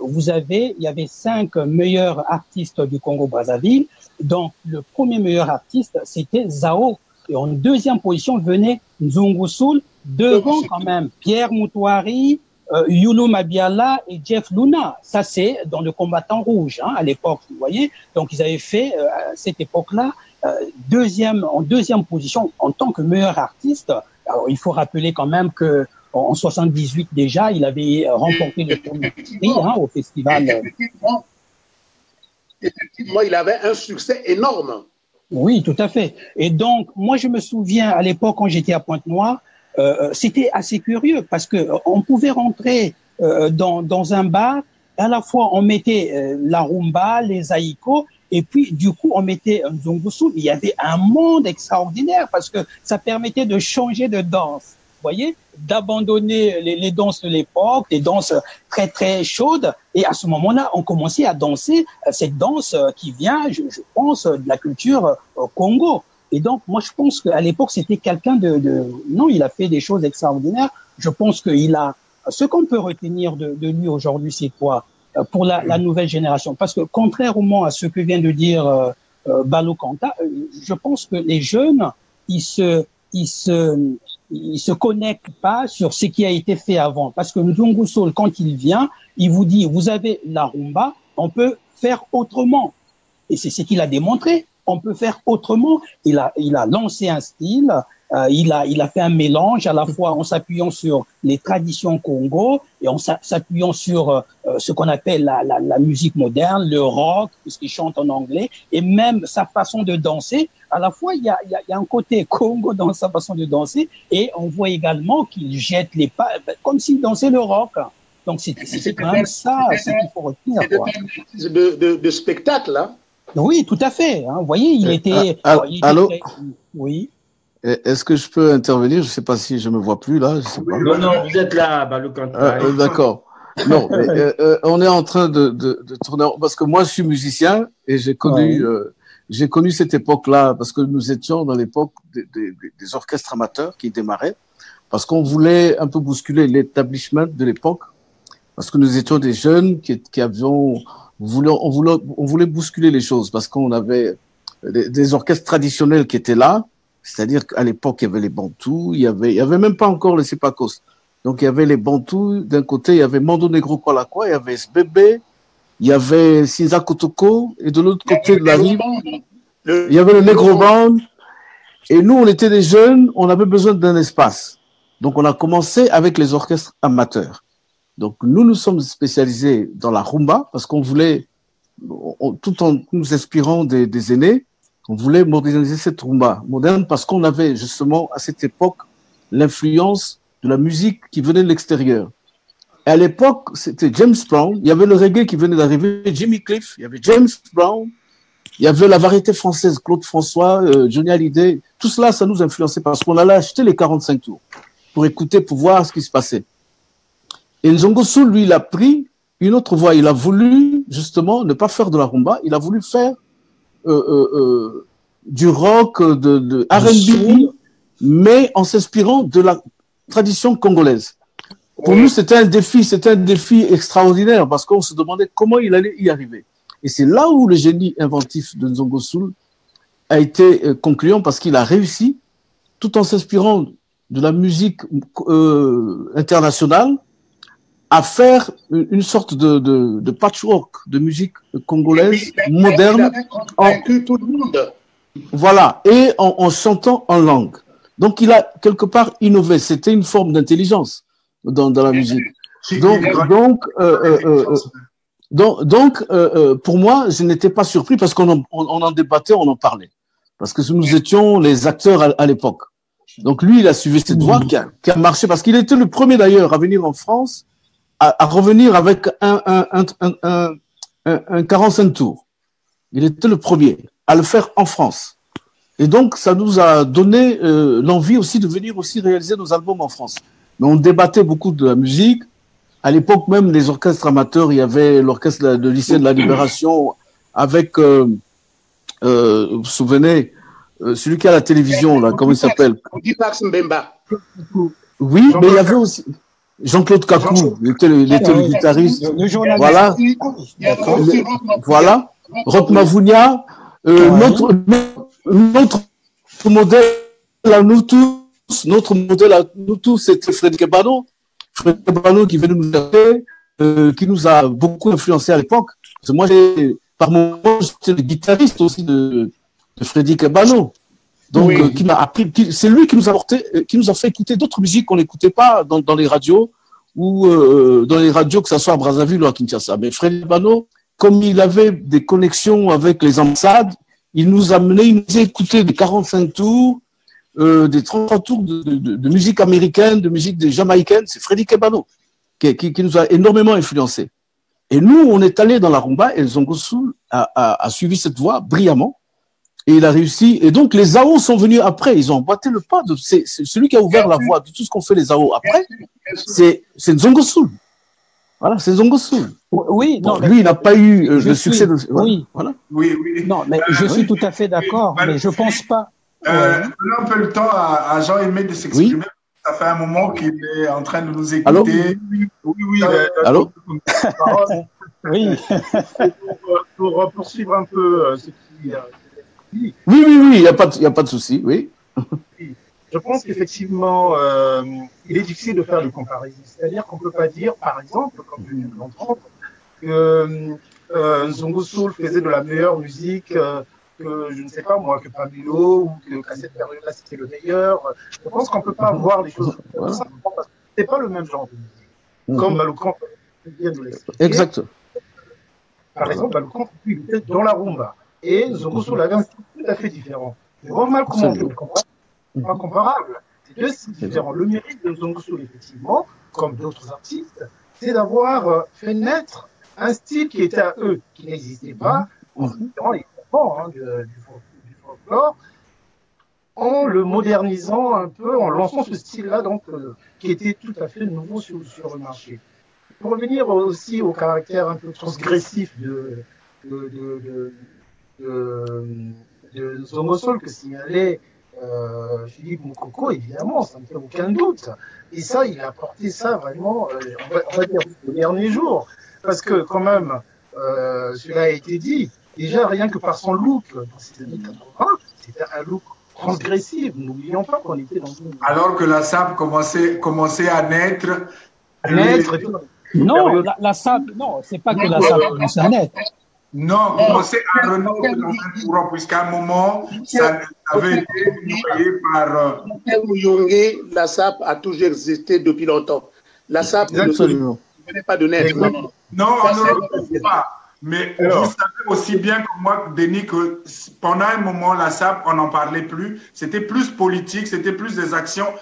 il y avait 5 meilleurs artistes du Congo-Brazzaville. Donc, le premier meilleur artiste, c'était Zao. Et en deuxième position venait Nzongo Soul, devant quand même Pierre Moutouari, Yuno Mabiala et Jeff Luna. Ça, c'est dans le combattant rouge, à l'époque, vous voyez. Donc, ils avaient fait, à cette époque-là, en deuxième position en tant que meilleur artiste. Alors, il faut rappeler quand même que en 78 déjà, il avait remporté le premier prix au festival. Effectivement, il avait un succès énorme. Oui, tout à fait. Et donc, moi, je me souviens à l'époque quand j'étais à Pointe-Noire, c'était assez curieux parce que on pouvait rentrer dans un bar, à la fois on mettait la rumba, les haïkos, Et puis, du coup, on mettait un Zongo Soul. Il y avait un monde extraordinaire parce que ça permettait de changer de danse. Vous voyez, d'abandonner les danses de l'époque, des danses très, très chaudes. Et à ce moment-là, on commençait à danser cette danse qui vient, je pense, de la culture Congo. Et donc, moi, je pense qu'à l'époque, c'était quelqu'un non, il a fait des choses extraordinaires. Je pense qu'il a, ce qu'on peut retenir de lui aujourd'hui, c'est quoi? Pour la nouvelle génération. Parce que contrairement à ce que vient de dire Balo Kanta, je pense que les jeunes, ils se connectent pas sur ce qui a été fait avant. Parce que Nzongo Soul, quand il vient, il vous dit, vous avez la rumba, on peut faire autrement. Et c'est ce qu'il a démontré. On peut faire autrement. Il a lancé un style. Il a fait un mélange à la fois en s'appuyant sur les traditions Congo et en s'appuyant sur ce qu'on appelle la musique moderne, le rock, puisqu'il chante en anglais, et même sa façon de danser. À la fois, il y a un côté Congo dans sa façon de danser, et on voit également qu'il jette les pas comme s'il dansait le rock. Donc c'est quand même ça, ce qu'il faut retenir. C'est de spectacle, hein? Oui, tout à fait. Hein. Vous voyez, il était allô? Oui. Est-ce que je peux intervenir? Je ne sais pas si je me vois plus là. Je sais pas. Non, vous êtes là, Balou Kanta. D'accord. Non, mais, on est en train de tourner parce que moi je suis musicien et j'ai connu cette époque-là parce que nous étions dans l'époque des orchestres amateurs qui démarraient parce qu'on voulait un peu bousculer l'établissement de l'époque parce que nous étions des jeunes qui avions on voulait bousculer les choses parce qu'on avait des orchestres traditionnels qui étaient là. C'est-à-dire qu'à l'époque, il y avait les Bantous, il y avait même pas encore les Sipakos. Donc, il y avait les Bantous, d'un côté, il y avait Mando Negro Kwalakwa, il y avait SBB, il y avait Sinza Kotoko, et de l'autre côté de la rive, il y avait le Negro Band. Et nous, on était des jeunes, on avait besoin d'un espace. Donc, on a commencé avec les orchestres amateurs. Donc, nous sommes spécialisés dans la rumba, parce qu'on voulait, tout en nous inspirant des aînés, on voulait moderniser cette rumba moderne parce qu'on avait justement à cette époque l'influence de la musique qui venait de l'extérieur. Et à l'époque, c'était James Brown, il y avait le reggae qui venait d'arriver, Jimmy Cliff, il y avait James Brown, il y avait la variété française, Claude François, Johnny Hallyday, tout cela, ça nous influençait parce qu'on allait acheter les 45 tours pour écouter, pour voir ce qui se passait. Et Nzongo Soul, lui, il a pris une autre voie. Il a voulu justement ne pas faire de la rumba, il a voulu faire du rock, de R&B, mais en s'inspirant de la tradition congolaise. Pour nous, c'était un défi extraordinaire parce qu'on se demandait comment il allait y arriver. Et c'est là où le génie inventif de Nzongo Soul a été concluant parce qu'il a réussi, tout en s'inspirant de la musique internationale, à faire une sorte de patchwork de musique congolaise moderne. Tout le monde. Voilà, et en chantant en langue. Donc, il a quelque part innové. C'était une forme d'intelligence dans la musique. Donc, pour moi, je n'étais pas surpris parce qu'on en débattait, on en parlait. Parce que nous étions les acteurs à l'époque. Donc, lui, il a suivi cette voie qui a marché parce qu'il était le premier d'ailleurs à venir en France à revenir avec un 45 tours. Il était le premier à le faire en France. Et donc, ça nous a donné l'envie aussi de venir aussi réaliser nos albums en France. Mais on débattait beaucoup de la musique. À l'époque même, les orchestres amateurs, il y avait l'orchestre de lycée de la Libération avec, vous vous souvenez, celui qui a la télévision, là, comment il s'appelle? Mbemba. Oui, mais il y avait aussi Jean-Claude Kakou, il était le guitariste. Voilà. Voilà. Roch Mavounia, notre modèle à nous tous, c'était Frédéric Ebano. Frédéric Ebano qui venait nous aider, qui nous a beaucoup influencé à l'époque. Parce que moi, par moments, j'étais le guitariste aussi de Frédéric Ebano. Donc, qui m'a appris, c'est lui qui nous a apporté, qui nous a fait écouter d'autres musiques qu'on n'écoutait pas dans les radios ou dans les radios, que ce soit à Brazzaville ou à Kinshasa. Mais Frédéric Ebano, comme il avait des connexions avec les ambassades, il nous amenait, il nous faisait écouter des 45 tours, des 33 tours de musique américaine, de musique jamaïcaine. C'est Frédéric Ebano qui nous a énormément influencé. Et nous, on est allé dans la rumba et Nzongo Soul a suivi cette voie brillamment. Et il a réussi. Et donc, les AO sont venus après. Ils ont emboîté le pas. C'est celui qui a ouvert la voie de tout ce qu'on fait les AO après. C'est Nzongo Soul. Voilà, c'est Nzongo Soul. Oui, bon, non. Lui, il n'a pas eu le succès de. Oui. Voilà. Oui, oui. Non, mais je suis tout à fait d'accord. Mais je pense pas. Donnons un peu le temps à Jean-Aimé de s'exprimer. Oui. Ça fait un moment qu'il est en train de nous écouter. Allô? Oui. Allô? Oui. Pour poursuivre un peu ce qui dit. Oui, il n'y a pas de souci, oui. Je pense qu'effectivement, il est difficile de faire des comparaisons. C'est-à-dire qu'on ne peut pas dire, par exemple, comme je viens de l'entendre, que Nzongo Soul faisait de la meilleure musique que, je ne sais pas moi, que Pamelo, ou qu'à cette période-là, c'était le meilleur. Je pense qu'on ne peut pas voir les choses comme ça, parce que ce n'est pas le même genre de musique. Comme Baloukan vient de l'expliquer. Exact. Par exemple, Baloukan, il était dans la rumba. Et Nzongo Soul avait un style tout à fait différent. Je vois mal comment on peut le comparer. C'est pas comparable. C'est deux styles différents. Le mérite de Nzongo Soul, effectivement, comme d'autres artistes, c'est d'avoir fait naître un style qui était à eux, qui n'existait pas, en citant les enfants du folklore, en le modernisant un peu, en lançant ce style-là, donc, qui était tout à fait nouveau sur le marché. Pour revenir aussi au caractère un peu transgressif de Nzongo Soul que signalait Philippe Moukoko, évidemment, ça ne fait aucun doute. Et ça, il a porté ça vraiment, on va dire, au dernier jour. Parce que, quand même, cela a été dit, déjà rien que par son look, dans ces années 80, c'était un look transgressif. N'oublions pas qu'on était dans une. Alors que la SAP commençait à naître. Non, la SAP, non, c'est pas que la SAP commençait à naître. Non, commencer à renaître dans un courant, puisqu'à un moment, ça avait été noyé par. La SAP a toujours existé depuis longtemps. La SAP ne venait pas de naître. Non, on ne le connaît pas. Mais vous savez aussi bien que moi, Denis, que pendant un moment, la SAP, on n'en parlait plus. C'était plus politique, c'était plus des actions,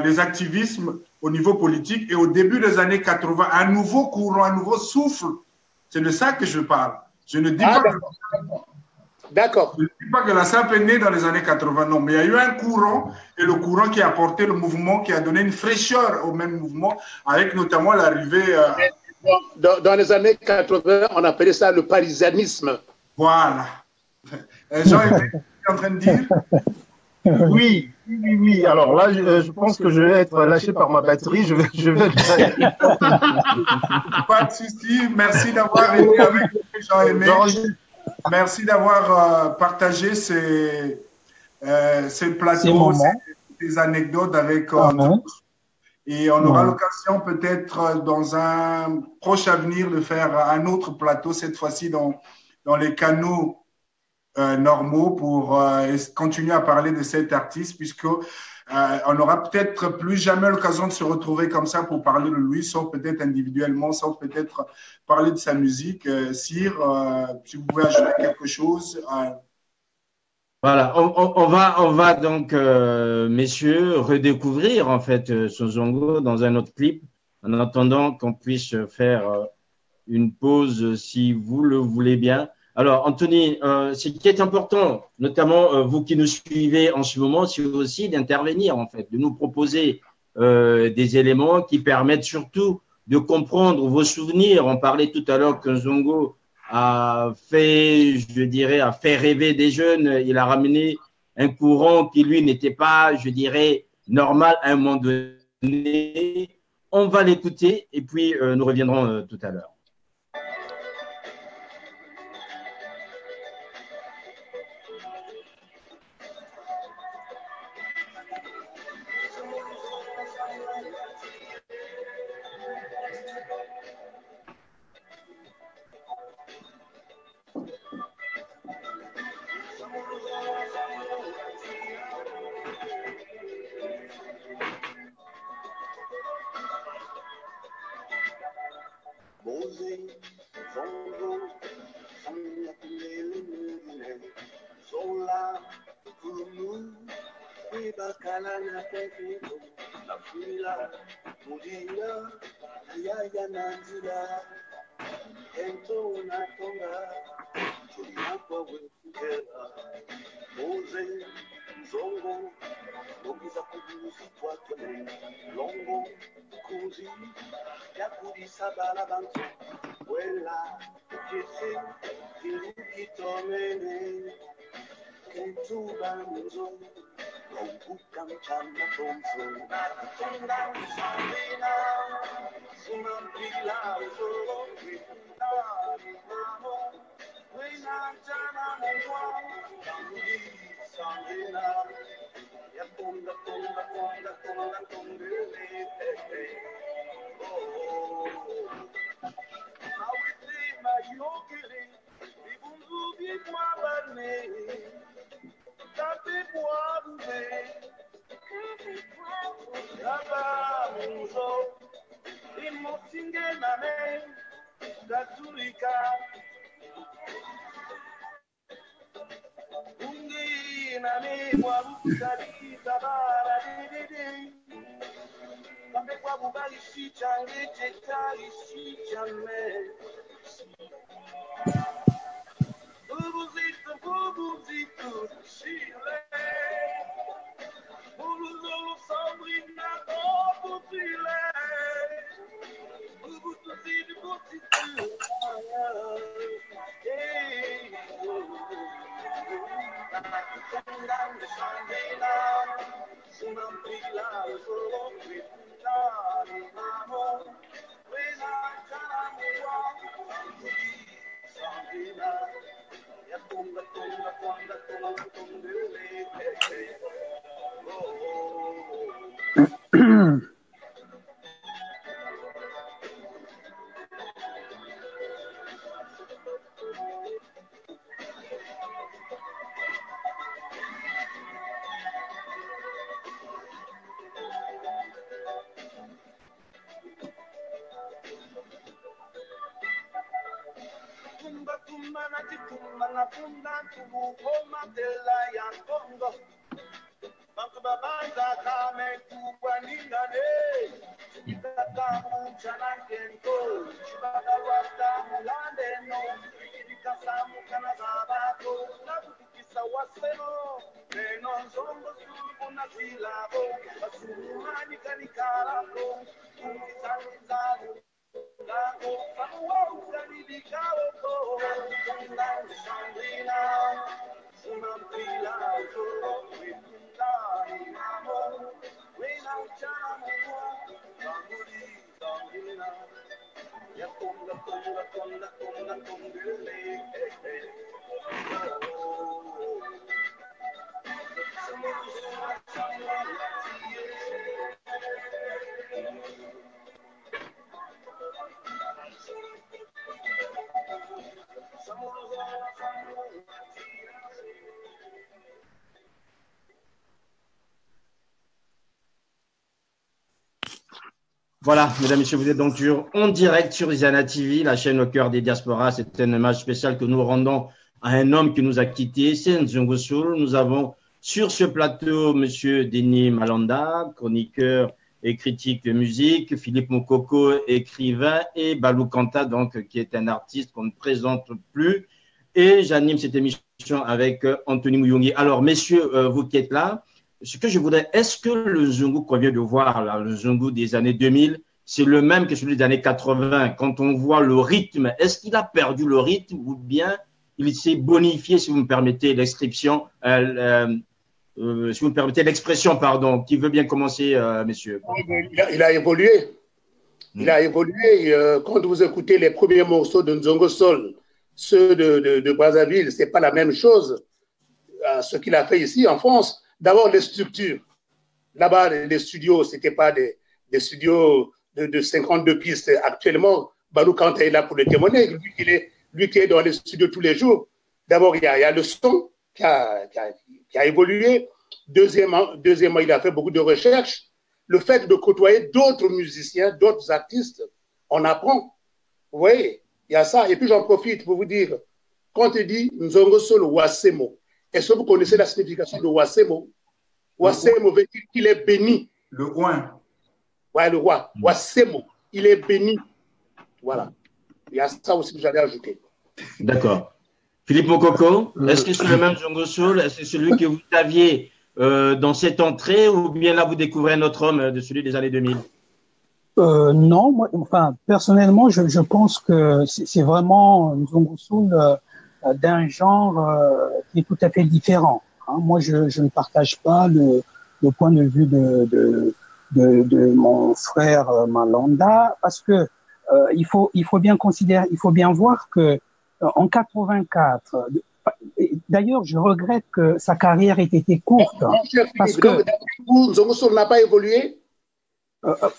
des activismes au niveau politique. Et au début des années 80, un nouveau courant, un nouveau souffle. C'est de ça que je parle. Je ne dis pas que. D'accord. Je ne dis pas que la SAP est née dans les années 80, non, mais il y a eu un courant, et le courant qui a apporté le mouvement, qui a donné une fraîcheur au même mouvement, avec notamment l'arrivée. Dans les années 80, on appelait ça le parisianisme. Voilà. Jean, tu es en train de dire? Oui. Alors là, je pense que je vais être lâché par ma batterie. Je vais... Pas de souci. Merci d'avoir été avec nous, Jean-Aimé. Merci d'avoir partagé ces plateaux, ces anecdotes avec nous. Et on aura l'occasion peut-être dans un proche avenir de faire un autre plateau, cette fois-ci dans les canaux normaux pour continuer à parler de cet artiste, puisque on n'aura peut-être plus jamais l'occasion de se retrouver comme ça pour parler de lui, sauf peut-être individuellement, sauf peut-être parler de sa musique. Sir, si vous pouvez ajouter quelque chose. Voilà, on va donc, messieurs, redécouvrir en fait Sonzongo dans un autre clip, en attendant qu'on puisse faire une pause si vous le voulez bien. Alors, Anthony, ce qui est important, notamment vous qui nous suivez en ce moment, c'est aussi d'intervenir en fait, de nous proposer des éléments qui permettent surtout de comprendre vos souvenirs. On parlait tout à l'heure que Nzongo a fait, je dirais, a fait rêver des jeunes. Il a ramené un courant qui, lui, n'était pas, je dirais, normal à un moment donné. On va l'écouter et puis nous reviendrons tout à l'heure. Voilà, mesdames, messieurs, vous êtes donc en direct sur Izana TV, la chaîne au cœur des diasporas. C'est un hommage spécial que nous rendons à un homme qui nous a quittés, c'est Nzongo Soul. Nous avons sur ce plateau monsieur Denis Malanda, chroniqueur et critique de musique, Philippe Mokoko, écrivain, et Balou Kanta, donc, qui est un artiste qu'on ne présente plus. Et j'anime cette émission avec Anthony Mouyongi. Alors, messieurs, vous qui êtes là, ce que je voudrais, est-ce que le Zongo qu'on vient de voir, là, le Zongo des années 2000, c'est le même que celui des années 80? Quand on voit le rythme, est-ce qu'il a perdu le rythme ou bien il s'est bonifié, si vous me permettez l'expression, si vous me permettez l'expression, pardon, qui veut bien commencer, messieurs? Il a évolué. Il a évolué. Quand vous écoutez les premiers morceaux de Nzongo Soul, ceux de Brazzaville, ce n'est pas la même chose. Ce qu'il a fait ici en France, d'abord les structures. Là-bas, les studios, ce n'étaient pas des studios de 52 pistes. Actuellement, Balou Kanta est là pour le témoigner. Lui qui est dans les studios tous les jours. D'abord, il y a le son qui a évolué. Deuxièmement, il a fait beaucoup de recherches. Le fait de côtoyer d'autres musiciens, d'autres artistes, on apprend. Vous voyez, il y a ça. Et puis, j'en profite pour vous dire, quand il dit Nzongo Soul Wasemo, est-ce que vous connaissez la signification de Wasemo? Wasemo veut dire qu'il est béni. Le roi. Ouais, le roi. Wasemo, il est béni. Voilà. Il y a ça aussi que j'allais ajouter. D'accord. Philippe Mokoko, est-ce que c'est le même Zongo Soul? Est-ce que c'est celui que vous aviez dans cette entrée ou bien là vous découvrez un autre homme de celui des années 2000? Non, moi, enfin, personnellement, je pense que c'est vraiment une Zongo Soul d'un genre qui est tout à fait différent. Hein. Moi, je ne partage pas le point de vue de mon frère Malanda parce que il faut bien considérer, il faut bien voir que en 84. D'ailleurs, je regrette que sa carrière ait été courte parce que Zongo Soul n'a pas évolué.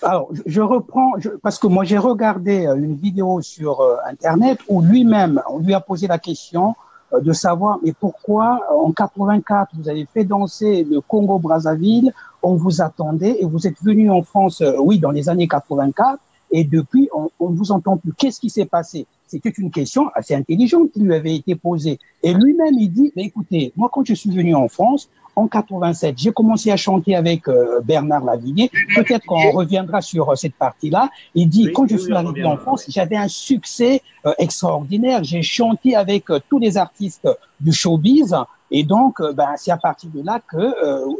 alors, je reprends, parce que moi j'ai regardé une vidéo sur Internet où lui-même, on lui a posé la question de savoir, mais pourquoi en 84 vous avez fait danser le Congo-Brazzaville, on vous attendait et vous êtes venu en France, oui, dans les années 84, et depuis on ne vous entend plus. Qu'est-ce qui s'est passé? C'était une question assez intelligente qui lui avait été posée. Et lui-même, il dit, mais écoutez, moi quand je suis venu en France, en 87, j'ai commencé à chanter avec Bernard Lavilliers. Peut-être qu'on reviendra sur cette partie-là. Il dit, quand je suis arrivé en France, j'avais un succès extraordinaire. J'ai chanté avec tous les artistes du showbiz. Et donc, c'est à partir de là que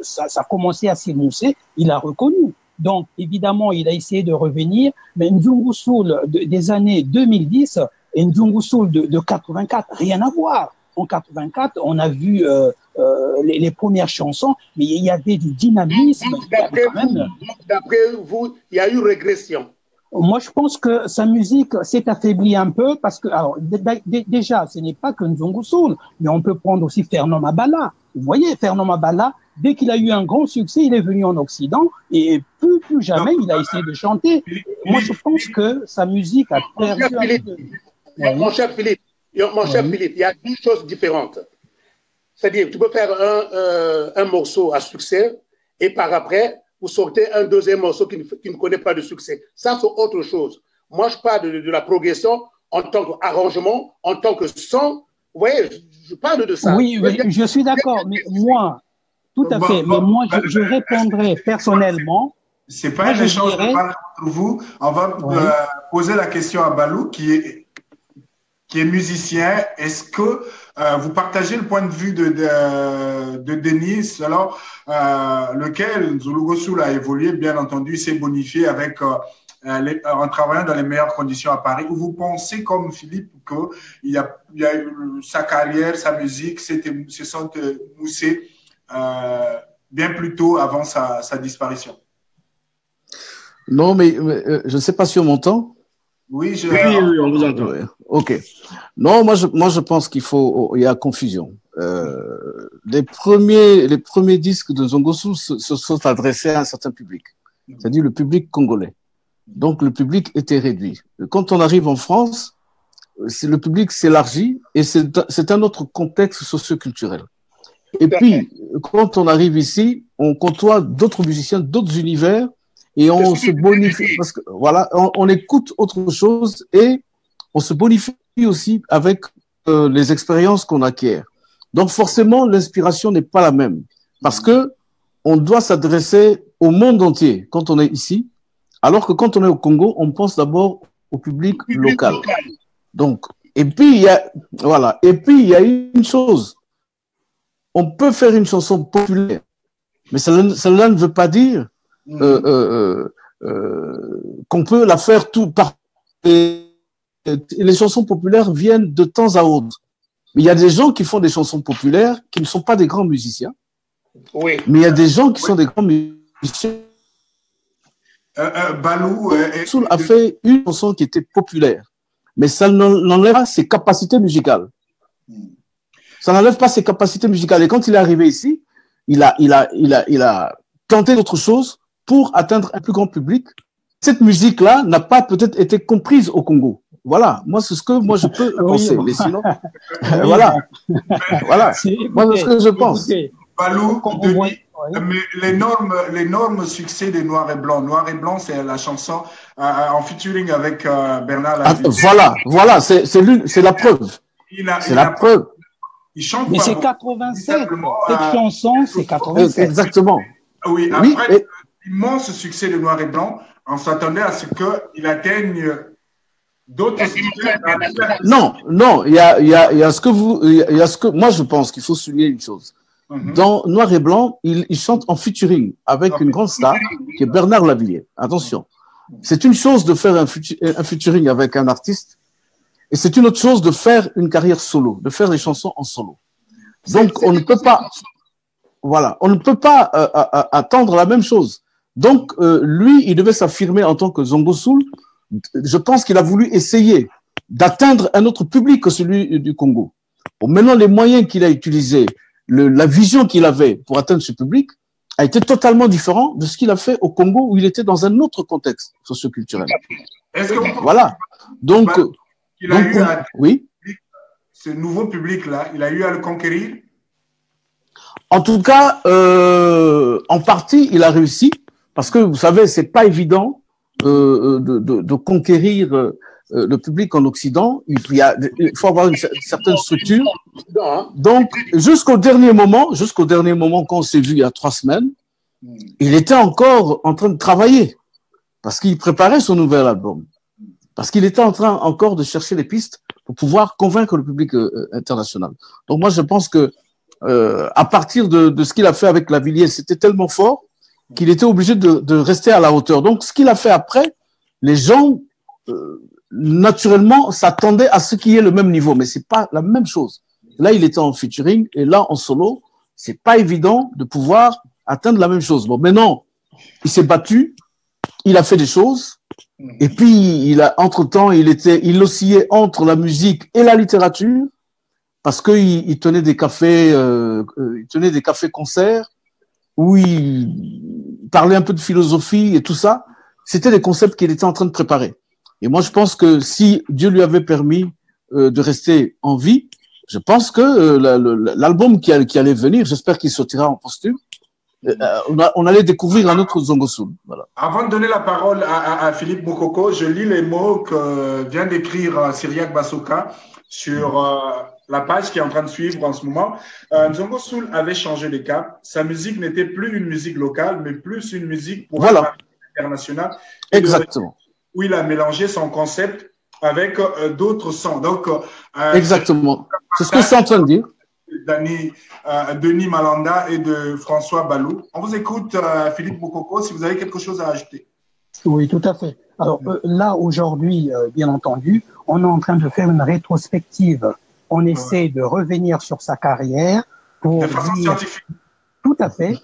ça a commencé à s'émousser. Il a reconnu. Donc, évidemment, il a essayé de revenir. Mais Nzungu Soul des années 2010 et Nzungu Soul de 84, rien à voir. En 84, on a vu les premières chansons, mais il y avait du dynamisme. D'après vous, il y a eu régression. Moi, je pense que sa musique s'est affaiblie un peu parce que, alors, déjà, ce n'est pas que Nzungu Soul, mais on peut prendre aussi Fernand Mabala. Vous voyez, Fernand Mabala, dès qu'il a eu un grand succès, il est venu en Occident et plus jamais il a essayé de chanter. Moi, je pense que sa musique a perdu un peu de... Mon cher Philippe, il y a deux choses différentes. C'est-à-dire, tu peux faire un morceau à succès et par après, vous sortez un deuxième morceau qui ne connaît pas de succès. Ça, c'est autre chose. Moi, je parle de la progression en tant qu'arrangement, en tant que son. Vous voyez, je parle de ça. Oui, je suis d'accord, mais moi, tout à fait, mais moi, je répondrai personnellement. C'est pas un échange de parole entre vous. On va poser la question à Balou, qui est musicien. Est-ce que vous partagez le point de vue de Denis, selon lequel Zongo Soul a évolué, bien entendu, s'est bonifié avec en travaillant dans les meilleures conditions à Paris, ou vous pensez, comme Philippe, qu'il a eu sa carrière, sa musique se sont moussées bien plus tôt avant sa disparition? Non, mais je ne sais pas si on m'entend. Oui, on vous entend. Ok. Non, moi je pense il y a confusion. Les premiers disques de Zongo Soul se sont adressés à un certain public, c'est-à-dire le public congolais. Donc le public était réduit. Quand on arrive en France, le public s'élargit et c'est un autre contexte socioculturel. Et puis, quand on arrive ici, on côtoie d'autres musiciens, d'autres univers, et on se bonifie, parce que voilà, on écoute autre chose et on se bonifie aussi avec les expériences qu'on acquiert. Donc forcément, l'inspiration n'est pas la même, parce que on doit s'adresser au monde entier quand on est ici, alors que quand on est au Congo, on pense d'abord au public local. Donc, et puis il y a une chose, on peut faire une chanson populaire, mais cela ne veut pas dire qu'on peut la faire tout par. Les chansons populaires viennent de temps à autre. Mais il y a des gens qui font des chansons populaires qui ne sont pas des grands musiciens. Oui. Mais il y a des gens qui sont des grands musiciens. Balou Soul a fait une chanson qui était populaire, mais ça n'enlève pas ses capacités musicales. Ça n'enlève pas ses capacités musicales. Et quand il est arrivé ici, il a tenté d'autres choses pour atteindre un plus grand public. Cette musique-là n'a pas peut-être été comprise au Congo. Voilà, moi c'est ce que je peux penser, mais sinon, voilà, moi c'est ce que je pense. Balou, l'énorme succès des Noirs et Blancs. Noirs et Blancs, c'est la chanson en featuring avec Bernard Lavilliers. Voilà, c'est la preuve. C'est la preuve. Il chante. Mais c'est 87. Cette chanson, c'est 87. Exactement. Oui, après l'immense succès de Noir et Blanc, on s'attendait à ce qu'il atteigne D'autres Non, non, il y a ce que moi je pense qu'il faut souligner une chose. Dans Noir et Blanc, il chante en featuring avec une grande star qui est Bernard Lavilliers. Attention. C'est une chose de faire un featuring avec un artiste et c'est une autre chose de faire une carrière solo, de faire des chansons en solo. Donc, on ne peut pas, voilà, on ne peut pas attendre la même chose. Donc, lui, il devait s'affirmer en tant que Zongo Soul. Je pense qu'il a voulu essayer d'atteindre un autre public que celui du Congo. Bon, maintenant, les moyens qu'il a utilisés, la vision qu'il avait pour atteindre ce public a été totalement différent de ce qu'il a fait au Congo où il était dans un autre contexte socioculturel. Voilà. Donc, oui. Ce nouveau public-là, il a eu à le conquérir? En tout cas, en partie, il a réussi parce que, vous savez, c'est pas évident de conquérir le public en Occident. Il faut avoir une certaine structure. Donc, jusqu'au dernier moment, quand on s'est vu il y a 3 semaines, il était encore en train de travailler parce qu'il préparait son nouvel album. Parce qu'il était en train encore de chercher les pistes pour pouvoir convaincre le public international. Donc moi, je pense que à partir de ce qu'il a fait avec Lavilliers, c'était tellement fort qu'il était obligé de rester à la hauteur. Donc, ce qu'il a fait après, les gens, naturellement, s'attendaient à ce qu'il y ait le même niveau, mais c'est pas la même chose. Là, il était en featuring et là, en solo, c'est pas évident de pouvoir atteindre la même chose. Bon, maintenant, il s'est battu, il a fait des choses, et puis entre-temps, il oscillait entre la musique et la littérature, parce qu'il tenait des cafés, concerts, où il parlait un peu de philosophie et tout ça. C'était des concepts qu'il était en train de préparer. Et moi, je pense que si Dieu lui avait permis de rester en vie, je pense que l'album qui allait venir, j'espère qu'il sortira en posthume, on allait découvrir un autre Zongo Soul. Voilà. Avant de donner la parole à Philippe Moukoko, je lis les mots que vient d'écrire Cyriaque Basoka sur la page qui est en train de suivre en ce moment. Zongo Soul avait changé de cap. Sa musique n'était plus une musique locale, mais plus une musique pour un marché international. Exactement. Où il a mélangé son concept avec d'autres sons. Donc, exactement. C'est ce que je suis en train de dire. Denis Malanda et de François Balou. On vous écoute, Philippe Moukoko, si vous avez quelque chose à ajouter. Oui, tout à fait. Alors là, aujourd'hui, bien entendu, on est en train de faire une rétrospective. On essaie de revenir sur sa carrière pour de façon scientifique. Tout à fait.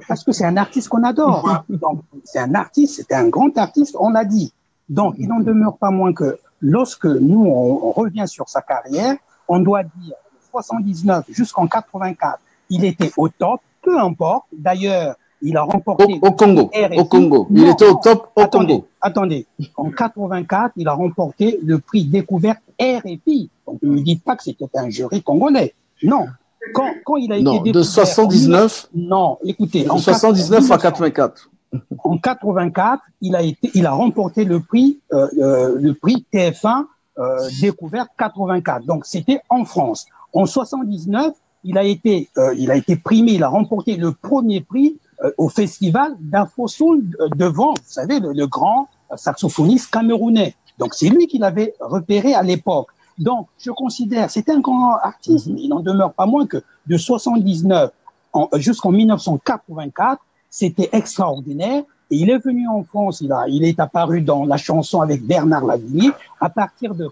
Parce que c'est un artiste qu'on adore. Donc, c'est un artiste, c'était un grand artiste, on l'a dit. Donc, il n'en demeure pas moins que lorsque nous, on revient sur sa carrière, on doit dire 79 jusqu'en 84, il était au top, peu importe. D'ailleurs, il a remporté au Congo. Au Congo. Il était au top au Congo. Attendez. En 84, il a remporté le prix découverte RFI. Donc, ne me dites pas que c'était un jury congolais. Non. Quand il a été découvert. De 79. Non, écoutez. En 79 à 84. En 84, il a remporté le prix TF1 découverte 84. Donc, c'était en France. En 79, il a été primé, il a remporté le premier prix au festival d'Afro-Soul devant, vous savez, le grand saxophoniste camerounais. Donc, c'est lui qui l'avait repéré à l'époque. Donc, je considère, c'était un grand artiste, mais il n'en demeure pas moins que de 79 jusqu'en 1984, c'était extraordinaire. Et il est venu en France, il est apparu dans la chanson avec Bernard Lavilliers. À partir de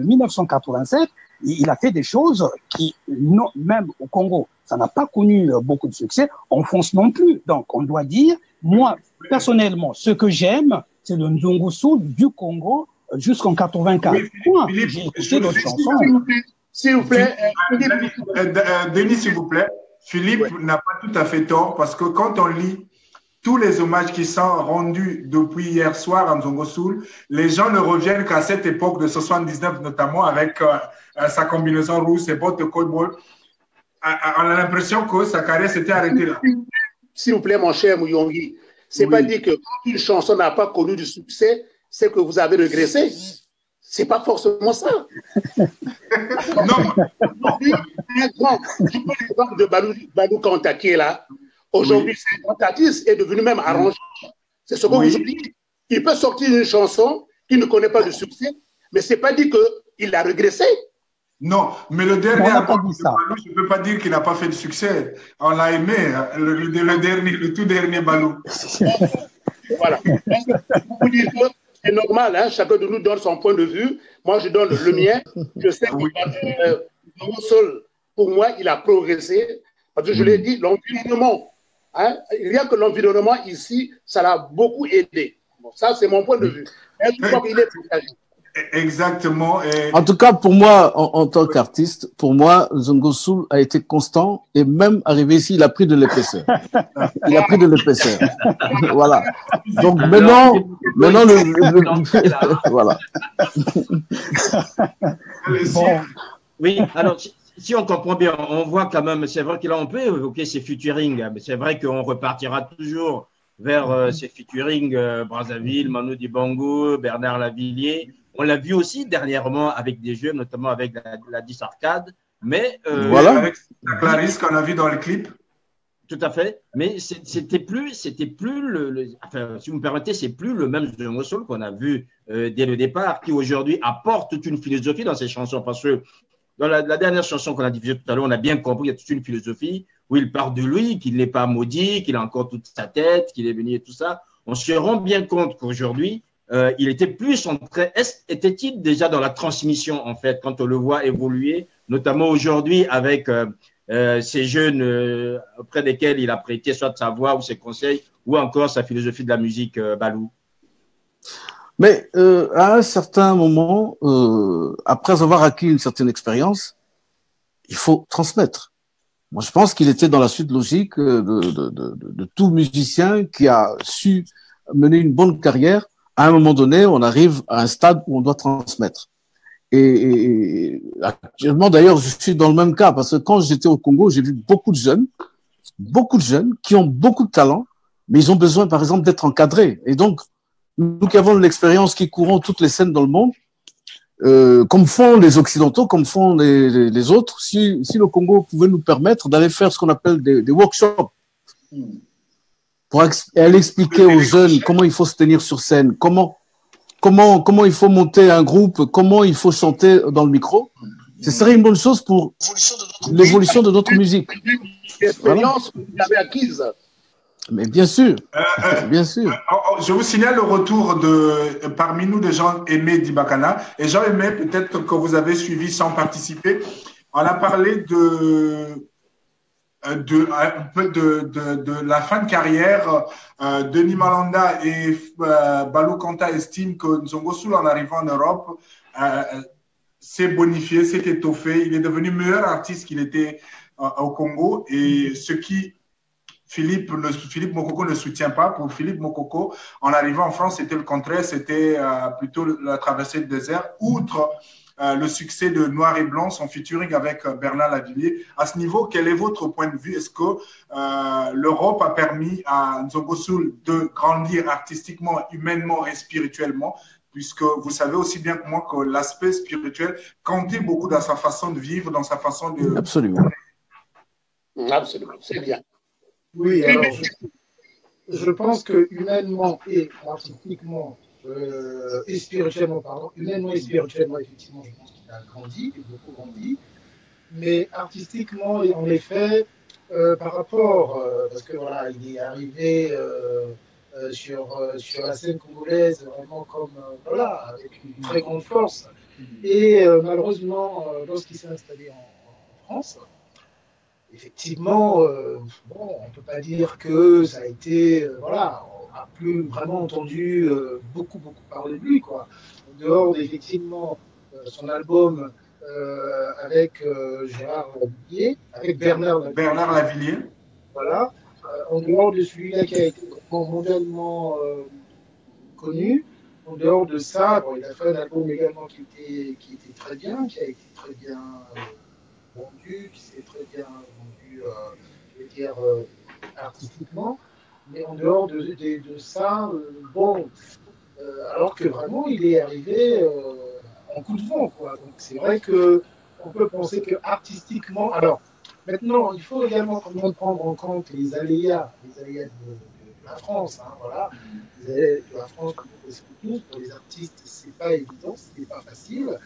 1987, il a fait des choses qui, non, même au Congo, ça n'a pas connu beaucoup de succès, en France non plus. Donc, on doit dire, moi, personnellement, ce que j'aime, c'est le Nzongo Soul du Congo jusqu'en 84. Oui, j'ai écouté d'autres chansons. S'il vous plaît, Denis, s'il vous plaît, Philippe n'a pas tout à fait tort parce que quand on lit tous les hommages qui sont rendus depuis hier soir en Zongo Soul, les gens ne reviennent qu'à cette époque de 79, notamment avec sa combinaison rouge, ses bottes de cowboy. On a l'impression que sa carrière s'était arrêtée là. S'il vous plaît, mon cher Mouyongi, c'est pas dire que quand une chanson n'a pas connu du succès, c'est que vous avez régressé. C'est pas forcément ça. Non. Je prends l'exemple de Balou Kanta qui est là. Aujourd'hui, c'est un artiste est devenu même arrangeur. C'est ce que vous oubliez. Il peut sortir une chanson qui ne connaît pas de succès, mais ce n'est pas dit qu'il a régressé. Non, mais le dernier album dit de ça. Balou, je ne peux pas dire qu'il n'a pas fait de succès. On l'a aimé, hein, le tout dernier Balou. Voilà. Vous dites que c'est normal, hein, chacun de nous donne son point de vue. Moi, je donne le mien. Je sais que Zongo Soul, pour moi, il a progressé. Parce que je l'ai dit, l'environnement, hein, rien que l'environnement ici, ça l'a beaucoup aidé. Bon, ça, c'est mon point de vue. Mais je crois qu'il est partagé. Exactement. Et... En tout cas, pour moi, en tant qu'artiste, pour moi, Zongo Soul a été constant et même arrivé ici, il a pris de l'épaisseur. Il a pris de l'épaisseur. Voilà. Donc maintenant, voilà. Bon, Oui, alors si on comprend bien, on voit quand même, c'est vrai que là on peut évoquer ces featuring, mais c'est vrai qu'on repartira toujours vers ces featuring Brazzaville, Manu Dibango, Bernard Lavillier. On l'a vu aussi dernièrement avec des jeux, notamment avec la 10 Arcade, mais voilà. Avec Clarisse qu'on a vu dans le clip. Tout à fait, mais c'était plus enfin, si vous me permettez, c'est plus le même Zongo Soul qu'on a vu dès le départ, qui aujourd'hui apporte toute une philosophie dans ses chansons, parce que dans la dernière chanson qu'on a diffusée tout à l'heure, on a bien compris qu'il y a toute une philosophie où il parle de lui, qu'il n'est pas maudit, qu'il a encore toute sa tête, qu'il est venu et tout ça. On se rend bien compte qu'aujourd'hui, il était plus en train. Était-il déjà dans la transmission, en fait, quand on le voit évoluer, notamment aujourd'hui avec ces jeunes auprès desquels il a prêté soit sa voix ou ses conseils, ou encore sa philosophie de la musique, Balou? Mais à un certain moment, après avoir acquis une certaine expérience, il faut transmettre. Moi, je pense qu'il était dans la suite logique de tout musicien qui a su mener une bonne carrière. À un moment donné, on arrive à un stade où on doit transmettre. Et actuellement, d'ailleurs, je suis dans le même cas parce que quand j'étais au Congo, j'ai vu beaucoup de jeunes qui ont beaucoup de talent, mais ils ont besoin, par exemple, d'être encadrés. Et donc, nous qui avons l'expérience, qui courons toutes les scènes dans le monde, comme font les Occidentaux, comme font les autres, si le Congo pouvait nous permettre d'aller faire ce qu'on appelle des workshops pour aller expliquer aux jeunes comment il faut se tenir sur scène, comment il faut monter un groupe, comment il faut chanter dans le micro, ce serait une bonne chose pour l'évolution de notre musique. L'expérience que vous avez acquise. Mais bien sûr, bien sûr. Je vous signale le retour parmi nous de Jean-Aimé Dibakana. Et Jean-Aimé, peut-être que vous avez suivi sans participer, on a parlé un peu de la fin de carrière. Denis Malanda et Balou Kanta estiment que Zongo Soul, en arrivant en Europe, s'est bonifié, s'est étoffé. Il est devenu meilleur artiste qu'il était au Congo. Et ce qui Philippe Mokoko ne soutient pas. Pour Philippe Mokoko, en arrivant en France, c'était le contraire, c'était plutôt la traversée du désert, outre le succès de Noir et Blanc, son featuring avec Bernard Lavillier. À ce niveau, quel est votre point de vue? Est-ce que l'Europe a permis à Zongo Soul de grandir artistiquement, humainement et spirituellement? Puisque vous savez aussi bien que moi que l'aspect spirituel comptait beaucoup dans sa façon de vivre, dans sa façon de... Absolument. Absolument, c'est bien. Oui, alors je pense que humainement et artistiquement et spirituellement, humainement et spirituellement, effectivement, je pense qu'il a grandi, il a beaucoup grandi, mais artistiquement, en effet, par rapport, parce que voilà, il est arrivé sur la scène congolaise vraiment comme, voilà, avec une très grande force, et malheureusement, lorsqu'il s'est installé en France, effectivement, bon, on ne peut pas dire que ça a été, voilà, on n'a plus vraiment entendu beaucoup parler de lui, quoi. En dehors, effectivement, son album avec Gérard Lavillier, avec Bernard Lavillier. Voilà. En dehors de celui-là qui a été mondialement connu, en dehors de ça, bon, il a fait un album également qui était très bien, qui a été très bien vendu, qui s'est très bien vendu, je veux dire, artistiquement. Mais en dehors de ça, bon, alors que vraiment, il est arrivé en coup de vent, quoi. Donc c'est vrai qu'on peut penser que artistiquement, alors maintenant, il faut également prendre en compte les aléas de la France. Hein, voilà. La France, comme on le sait, pour les artistes, c'est pas évident, c'est pas facile.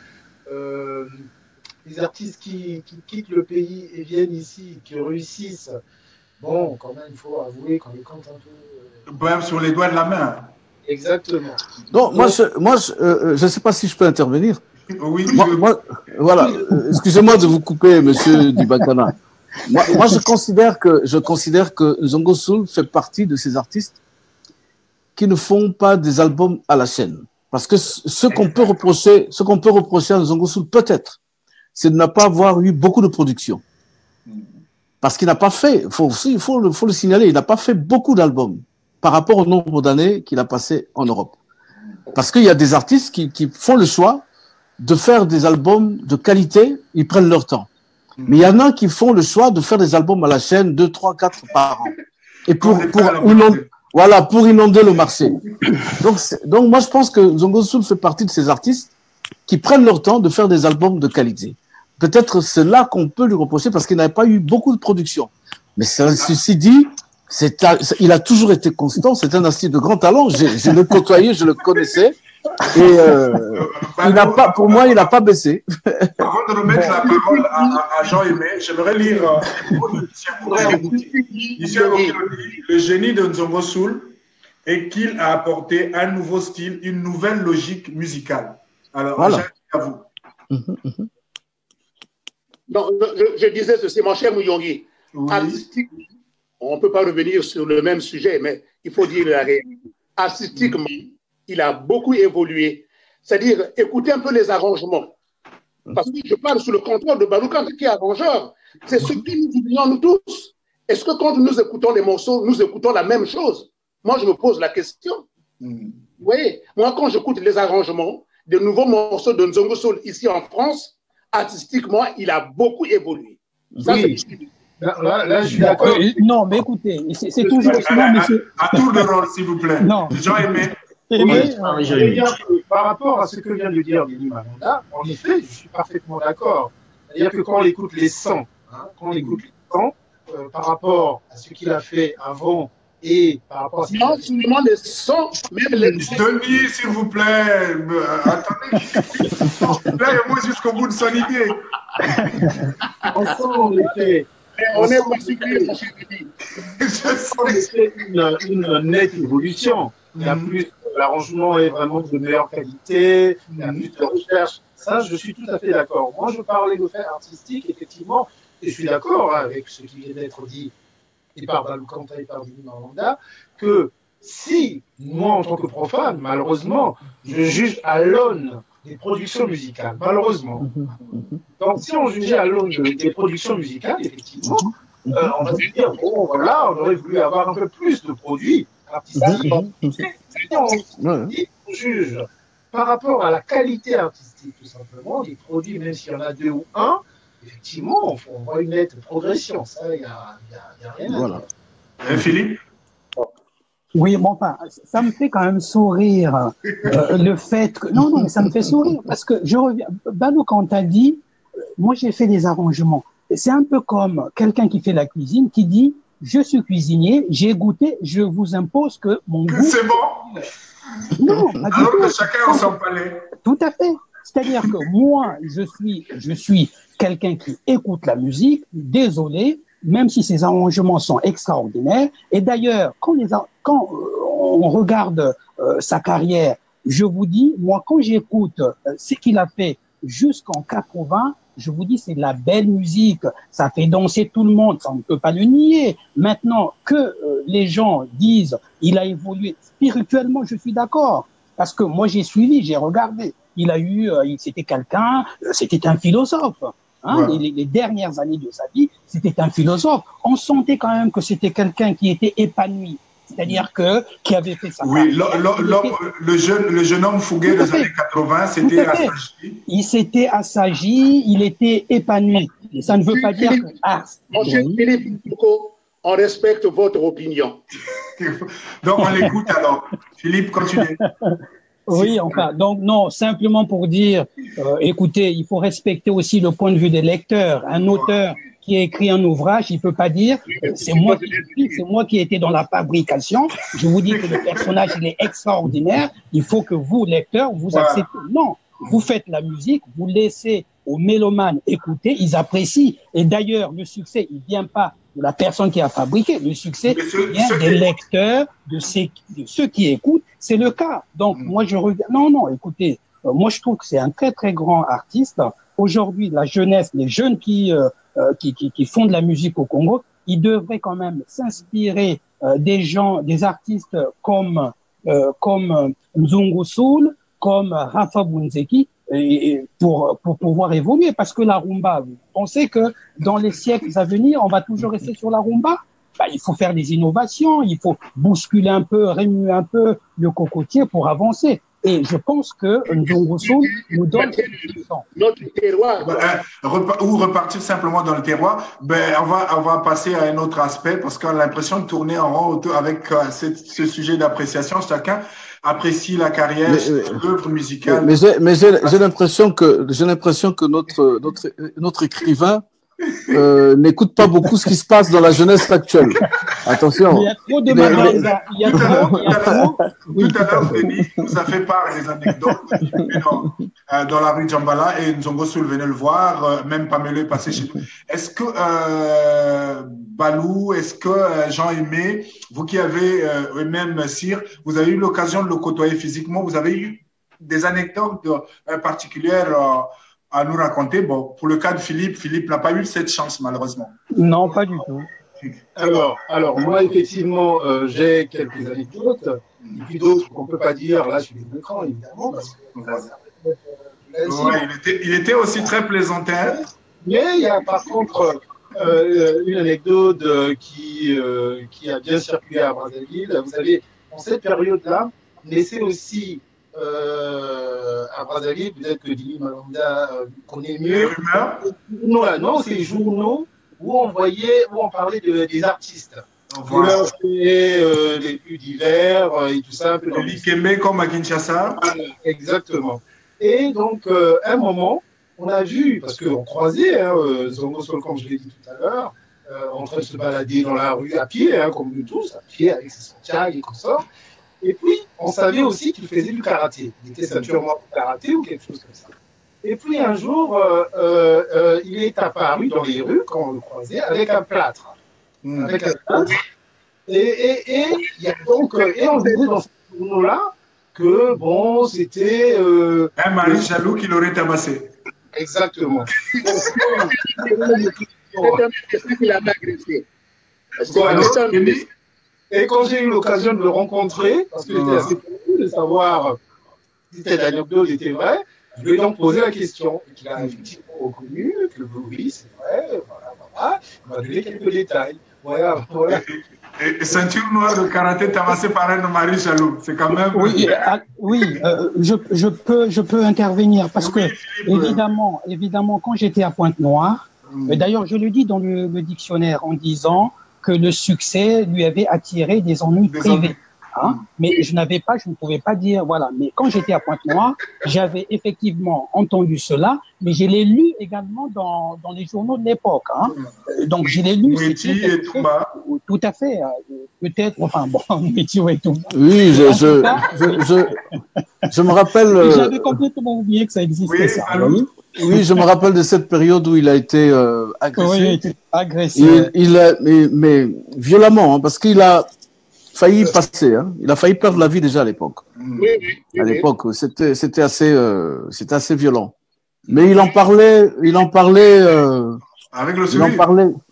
Les artistes qui quittent le pays et viennent ici, qui réussissent, bon, quand même, il faut avouer qu'on les compte un peu. Même sur les doigts de la main. Exactement. Non, moi, je ne sais pas si je peux intervenir. Oui, voilà. Excusez-moi de vous couper, monsieur Dibakana. Moi, je considère que Zongo Soul fait partie de ces artistes qui ne font pas des albums à la chaîne. Parce que ce qu'on peut reprocher à Zongo Soul, peut-être, c'est de ne pas avoir eu beaucoup de production. Parce qu'il n'a pas fait, il faut le signaler, il n'a pas fait beaucoup d'albums par rapport au nombre d'années qu'il a passé en Europe. Parce qu'il y a des artistes qui font le choix de faire des albums de qualité, ils prennent leur temps. Mais il y en a qui font le choix de faire des albums à la chaîne, 2, 3, 4 par an. Et pour inonder le marché. Donc moi, je pense que Zongo Soul fait partie de ces artistes qui prennent leur temps de faire des albums de qualité. Peut-être c'est là qu'on peut lui reprocher parce qu'il n'avait pas eu beaucoup de production. Mais ceci dit, il a toujours été constant. C'est un artiste de grand talent. Je l'ai côtoyé, je le connaissais. Et pour moi, il n'a pas baissé. Avant de remettre la parole à Jean-Aimé, j'aimerais lire le génie de Zongo Soul et qu'il a apporté un nouveau style, une nouvelle logique musicale. Alors, voilà. À vous. Non, je disais ceci, mon cher Mouyongi. Oui. Artistique, on ne peut pas revenir sur le même sujet, mais il faut dire la réalité. Artistiquement, il a beaucoup évolué. C'est-à-dire, écoutez un peu les arrangements. Parce que je parle sous le contrôle de Balou Kanté qui est arrangeur. C'est ce que nous oublions nous tous. Est-ce que quand nous écoutons les morceaux, nous écoutons la même chose? Moi, je me pose la question. Vous voyez, moi, quand j'écoute les arrangements de nouveaux morceaux de Zongo Soul ici en France, artistiquement, il a beaucoup évolué. Ça, oui. Là, je suis d'accord. Non, mais écoutez, c'est toujours... À tour de rôle, s'il vous plaît. Non. Jean-Aimé. Par rapport à ce que vient de dire Denis Malonda, en effet, je suis parfaitement d'accord. C'est-à-dire que quand on écoute les sons, par rapport à ce qu'il a fait avant et par rapport à ce non, seulement les sons, même les... Denis, s'il vous plaît, attendez. Là, moi jusqu'au bout de son idée. En effet, on est particulier, mon cher Denis. C'est une nette évolution. Il y a plus, l'arrangement est vraiment de meilleure qualité, il y a plus de recherche. Ça, je suis tout à fait d'accord. Moi, je parlais de fait artistique, effectivement, et je suis d'accord avec ce qui vient d'être dit et par Balou Kanté et par Denis Malonda, que si, moi, en tant que profane, malheureusement, je juge à l'aune des productions musicales, malheureusement. Donc, si on jugeait à l'aune des productions musicales, effectivement, on va se dire, bon, voilà, on aurait voulu avoir un peu plus de produits artistiques. On juge par rapport à la qualité artistique, tout simplement, des produits, même s'il y en a 2 ou 1, effectivement, on voit une nette progression. Ça, il n'y a rien à dire. Philippe? Oui, bon, enfin, ça me fait quand même sourire le fait que... Non, mais ça me fait sourire parce que je reviens... Balou, quand t'as dit, moi j'ai fait des arrangements. C'est un peu comme quelqu'un qui fait la cuisine qui dit, je suis cuisinier, j'ai goûté, je vous impose que mon goût... C'est bon? Non, alors que chacun a son palais. Tout à fait. C'est-à-dire que moi, je suis quelqu'un qui écoute la musique, désolé, même si ces arrangements sont extraordinaires. Et d'ailleurs, quand on regarde sa carrière, je vous dis, moi, quand j'écoute ce qu'il a fait jusqu'en 80, je vous dis, c'est de la belle musique. Ça fait danser tout le monde. Ça, on ne peut pas le nier. Maintenant, que les gens disent, il a évolué spirituellement, je suis d'accord. Parce que moi, j'ai suivi, j'ai regardé. C'était quelqu'un, c'était un philosophe. Hein, ouais. Les dernières années de sa vie, c'était un philosophe. On sentait quand même que c'était quelqu'un qui était épanoui. C'est-à-dire qui avait fait ça. Oui, le jeune homme fougué des années 80, c'était assagi. Il s'était assagi, il était épanoui. Et ça ne veut pas dire que... Mon cher Philippe, on respecte votre opinion. Donc on l'écoute alors. Philippe, continue. Oui, enfin, donc non, simplement pour dire, écoutez, il faut respecter aussi le point de vue des lecteurs. Un auteur qui a écrit un ouvrage, il peut pas dire c'est moi qui écris, c'est moi qui étais dans la fabrication. Je vous dis que le personnage il est extraordinaire. Il faut que vous lecteurs vous acceptez. Non, vous faites la musique, vous laissez aux mélomanes écouter, ils apprécient. Et d'ailleurs, le succès, il vient pas de la personne qui a fabriqué. Le succès vient des lecteurs, de ceux qui écoutent. C'est le cas. Donc, moi, je regarde. Non, écoutez, moi, je trouve que c'est un très, très grand artiste. Aujourd'hui, la jeunesse, les jeunes qui font de la musique au Congo, ils devraient quand même s'inspirer des gens, des artistes comme Nzongo Soul, comme Rafa Bunzeki, pour pouvoir évoluer. Parce que la rumba, vous pensez que dans les siècles à venir, on va toujours rester sur la rumba? Il faut faire des innovations, il faut bousculer un peu, remuer un peu le cocotier pour avancer. Et je pense que Nzongo Soul nous donne notre terroir. Ou repartir simplement dans le terroir. On va passer à un autre aspect parce qu'on a l'impression de tourner en rond avec ce sujet d'appréciation. Chacun apprécie la carrière, l'œuvre musicale. Mais j'ai l'impression que notre écrivain n'écoute pas beaucoup ce qui se passe dans la jeunesse actuelle. Attention. Il y a trop de malandrins. Tout à l'heure, Denis nous a fait part des anecdotes dans la rue Djambala et Nzongo Soul venait le voir, même Pamela est passé chez nous. Est-ce que Balou, est-ce que Jean-Aimé, vous qui avez, et même Cyr, vous avez eu l'occasion de le côtoyer physiquement, vous avez eu des anecdotes particulières à nous raconter? Bon, pour le cas de Philippe n'a pas eu cette chance, malheureusement. Non, pas du tout. Alors moi, effectivement, j'ai quelques anecdotes, et puis d'autres qu'on ne peut pas dire là sur l'écran, évidemment, parce que il était aussi très plaisantin. Mais il y a par contre une anecdote qui a bien circulé à Brazzaville. Vous savez, en cette période-là, naissait aussi à Brazzaville, peut-être que Dini Malanda connaît mieux. Non, c'est les journaux où on parlait des artistes. Les plus divers et tout ça. Les Kembe comme à Kinshasa. Exactement. Et donc, à un moment, on a vu, parce qu'on croisait Nzongo Soul, comme je l'ai dit tout à l'heure, en train de se balader dans la rue à pied, comme nous tous, à pied avec ses Santiago et consorts. Et puis, on savait aussi qu'il faisait du karaté. Il était ceinture noire du karaté ou quelque chose comme ça. Et puis, un jour, il est apparu dans les rues, quand on le croisait, avec un plâtre. Avec un plâtre. Et il y a donc, et on disait dans ce journaux-là que, bon, c'était... un mari jaloux qui l'aurait tabassé. Exactement. C'est un qu'il a agressé. Et quand j'ai eu l'occasion de le rencontrer, parce que j'étais assez curieux de savoir si cette anecdote était vraie, je lui ai donc posé la question. Et qu'il a effectivement reconnu que oui, c'est vrai, voilà. Il m'a donné quelques détails. Voilà. Et ceinture noire de karaté tabassé par un mari jaloux, c'est quand même... Je peux intervenir parce que, évidemment, quand j'étais à Pointe-Noire, d'ailleurs, je le dis dans le dictionnaire en disant que le succès lui avait attiré des ennuis privés. Mais je ne pouvais pas dire, voilà. Mais quand j'étais à Pointe-Noire, j'avais effectivement entendu cela, mais je l'ai lu également dans les journaux de l'époque. Donc, je l'ai lu. Tout à fait. Peut-être, Métio et Toumba. Oui, je me rappelle. J'avais complètement oublié que ça existait, ça. Oui, je me rappelle de cette période où il a été agressé. Oui, il a été agressé. Mais violemment, parce qu'il a failli passer. Il a failli perdre la vie déjà à l'époque. À l'époque, c'était assez violent. Mais il en parlait. Avec le sourire.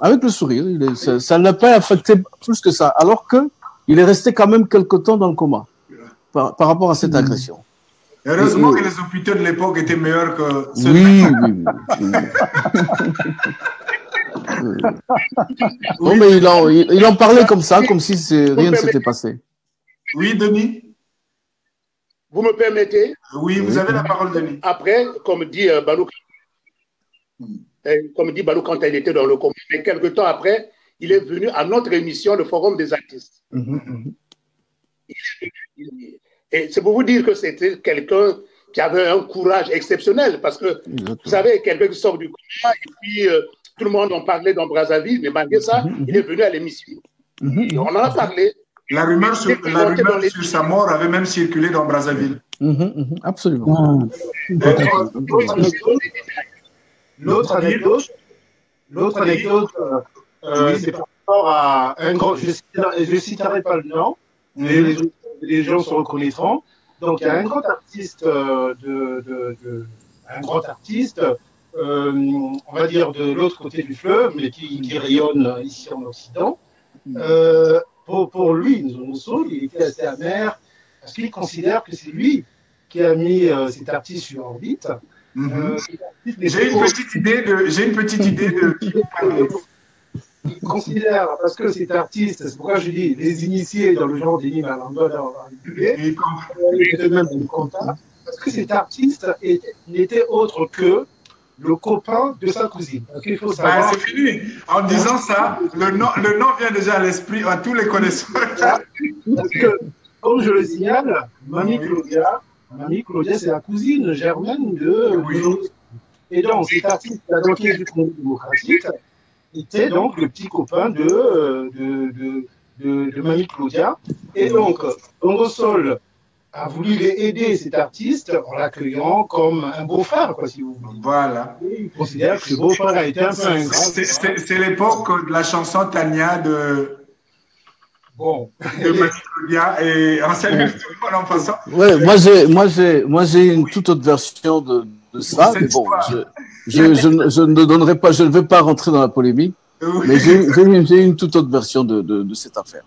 Avec le sourire. Ça ne l'a pas affecté plus que ça. Alors qu'il est resté quand même quelque temps dans le coma par rapport à cette agression. Heureusement que les hôpitaux de l'époque étaient meilleurs que ceux de Non, mais il en parlait comme ça, comme si rien ne s'était passé. Oui, Denis? Vous me permettez? Oui, vous avez la parole, Denis. Après, comme dit Balou, quand il était dans le coma, mais quelques temps après, il est venu à notre émission, le Forum des artistes. Et c'est pour vous dire que c'était quelqu'un qui avait un courage exceptionnel, parce que, vous savez, quelqu'un qui sort du coma et puis tout le monde en parlait dans Brazzaville, mais malgré ça, il est venu à l'émission. Et on en a parlé. La rumeur sur sa mort avait même circulé dans Brazzaville. Absolument. L'autre anecdote, c'est par rapport à un grand, je ne citerai pas le nom, mais les gens se reconnaîtront. Donc, il y a un grand artiste, on va dire de l'autre côté du fleuve, mais qui rayonne ici en Occident. Pour lui, Nzongo, il était assez amer parce qu'il considère que c'est lui qui a mis cet artiste sur orbite. J'ai une petite idée de qui vous parlez. Il considère, parce que cet artiste, c'est pourquoi je dis les initiés dans le genre d'Eni Malanda, même dans le contact, parce que cet artiste n'était autre que le copain de sa cousine. Il faut savoir. C'est fini. En disant ça, le nom vient déjà à l'esprit à tous les connaisseurs. Parce que, comme je le signale, Mamie Claudia, c'est la cousine germaine de. Et donc, cet artiste, la dossier du Congo démocratique, était donc le petit copain de Mamie Claudia. Et donc, Zongo Sol a voulu aider cet artiste en l'accueillant comme un beau-frère, quoi, si vous voulez. Voilà. Et il considère que ce beau-frère a été un peu ingrat. C'est l'époque de la chanson Tania de Mamie Claudia et en salut tout le monde en passant. Ouais, moi j'ai une toute autre version de ça, mais bon, je ne donnerai pas, je ne vais pas rentrer dans la polémique, mais j'ai une toute autre version de cette affaire.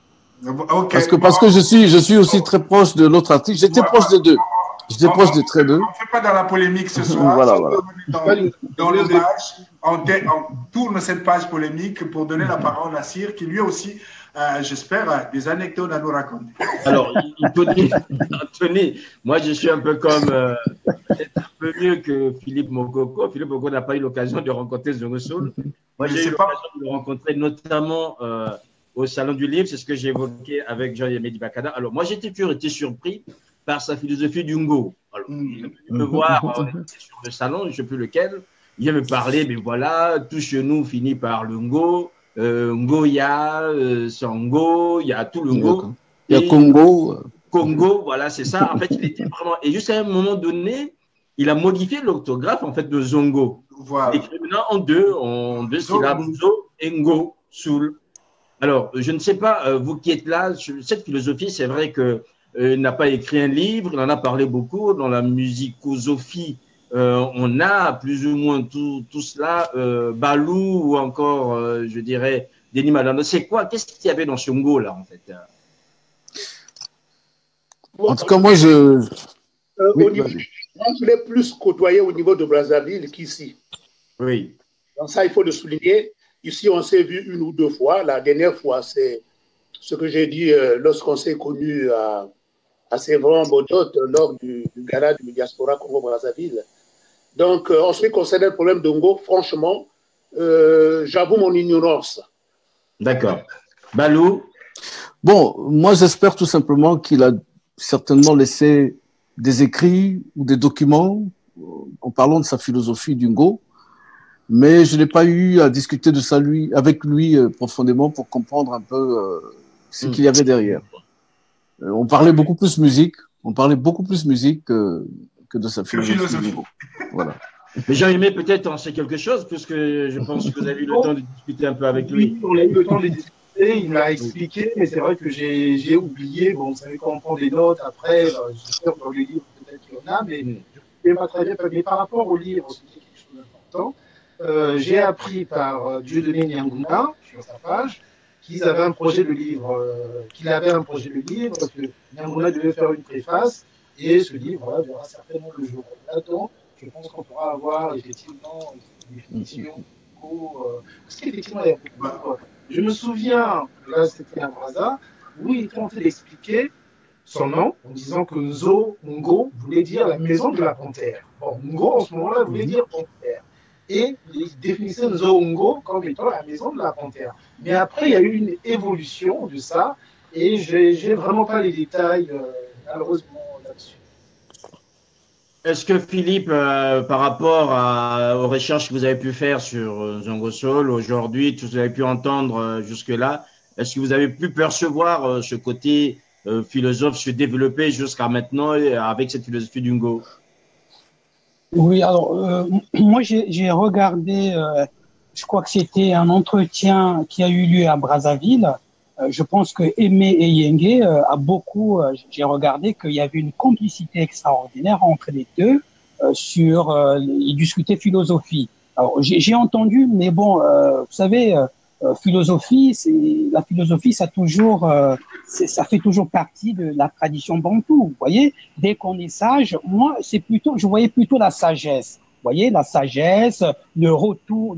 Okay. Parce que je suis aussi très proche de l'autre artiste. J'étais proche des deux. J'étais proche des très deux. On ne fait pas dans la polémique ce soir. Voilà. Dans l'hommage, on tourne cette page polémique pour donner la parole à Cyr, qui lui aussi, j'espère, a des anecdotes à nous raconter. Alors, Anthony, moi je suis un peu comme, peut-être un peu mieux que Philippe Mokoko. Philippe Mokoko n'a pas eu l'occasion de rencontrer Zongo Sol. Moi j'ai eu l'occasion de le rencontrer notamment au Salon du Livre, c'est ce que j'ai évoqué avec Jean-Yémé Bakada. Alors, moi, j'ai toujours été surpris par sa philosophie du Ngo. Alors, il est venu me voir sur le salon, je ne sais plus lequel. Il vient me parler, mais voilà, tout chez nous finit par le Ngo. Ngoya, Sango, il y a tout le Ngo. Il y a Congo. Congo, voilà, c'est ça. En fait, il était vraiment. Et juste à un moment donné, il a modifié l'orthographe en fait de Zongo. Voilà. Écrit maintenant en deux syllabes, Zo et Ngo, Soul. Alors, je ne sais pas, vous qui êtes là, cette philosophie, c'est vrai que n'a pas écrit un livre, il en a parlé beaucoup dans la musicosophie. On a plus ou moins tout cela, Balou ou encore, je dirais, Denis Malanda. C'est quoi? Qu'est-ce qu'il y avait dans Shongo là, en fait? En tout cas, moi, je l'ai plus côtoyé au niveau de Brazzaville qu'ici. Oui. Donc ça, il faut le souligner. Ici, on s'est vu une ou deux fois. La dernière fois, c'est ce que j'ai dit lorsqu'on s'est connus à Sévran-Bodot lors du gala du Diaspora Congo-Brazzaville. Donc, en ce qui concerne le problème d'Ongo, franchement, j'avoue mon ignorance. D'accord. Balou? Bon, moi, j'espère tout simplement qu'il a certainement laissé des écrits ou des documents en parlant de sa philosophie du Ngo. Mais je n'ai pas eu à discuter de ça avec lui profondément pour comprendre un peu ce qu'il y avait derrière. On parlait beaucoup plus musique, que de sa philosophie. Voilà. Mais Jean-Aimé, peut-être en sait quelque chose, puisque je pense que vous avez eu le temps de discuter un peu avec lui. Oui, on a eu le temps de discuter, il m'a expliqué, mais c'est vrai que j'ai oublié. Bon, vous savez, quand on prend des notes, après, je suis sûr que dans le livre, peut-être qu'il y en a, mais je ne sais pas très bien. Mais par rapport au livre, c'est quelque chose d'important. J'ai appris par Dieudonné Nyanguna, sur sa page, qu'il avait un projet de livre, parce que Nyanguna devait faire une préface, et ce livre verra certainement le jour. Là-dedans, je pense qu'on pourra avoir effectivement une définition, parce qu'effectivement, il y a beaucoup. Je me souviens, là c'était à Brazza, où il était en train d'expliquer son nom, en disant que Ngo voulait dire la maison de la panthère. Bon, Ngo en ce moment-là voulait dire panthère. Et il définissait Nzongo comme étant la maison de la panthère. Mais après, il y a eu une évolution de ça, et je n'ai vraiment pas les détails, malheureusement, là-dessus. Est-ce que Philippe, par rapport aux recherches que vous avez pu faire sur Zongo Soul aujourd'hui, tout ce que vous avez pu entendre jusque-là, est-ce que vous avez pu percevoir ce côté philosophe se développer jusqu'à maintenant avec cette philosophie du Ngo? Oui, alors moi j'ai regardé, je crois que c'était un entretien qui a eu lieu à Brazzaville. Je pense que Aimé Eyenge a beaucoup, j'ai regardé qu'il y avait une complicité extraordinaire entre les deux ils discutaient philosophie. Alors j'ai entendu, mais bon, vous savez, la philosophie, ça fait toujours partie de la tradition bantoue. Vous voyez, dès qu'on est sage, moi, je voyais plutôt la sagesse. Vous voyez, la sagesse, le retour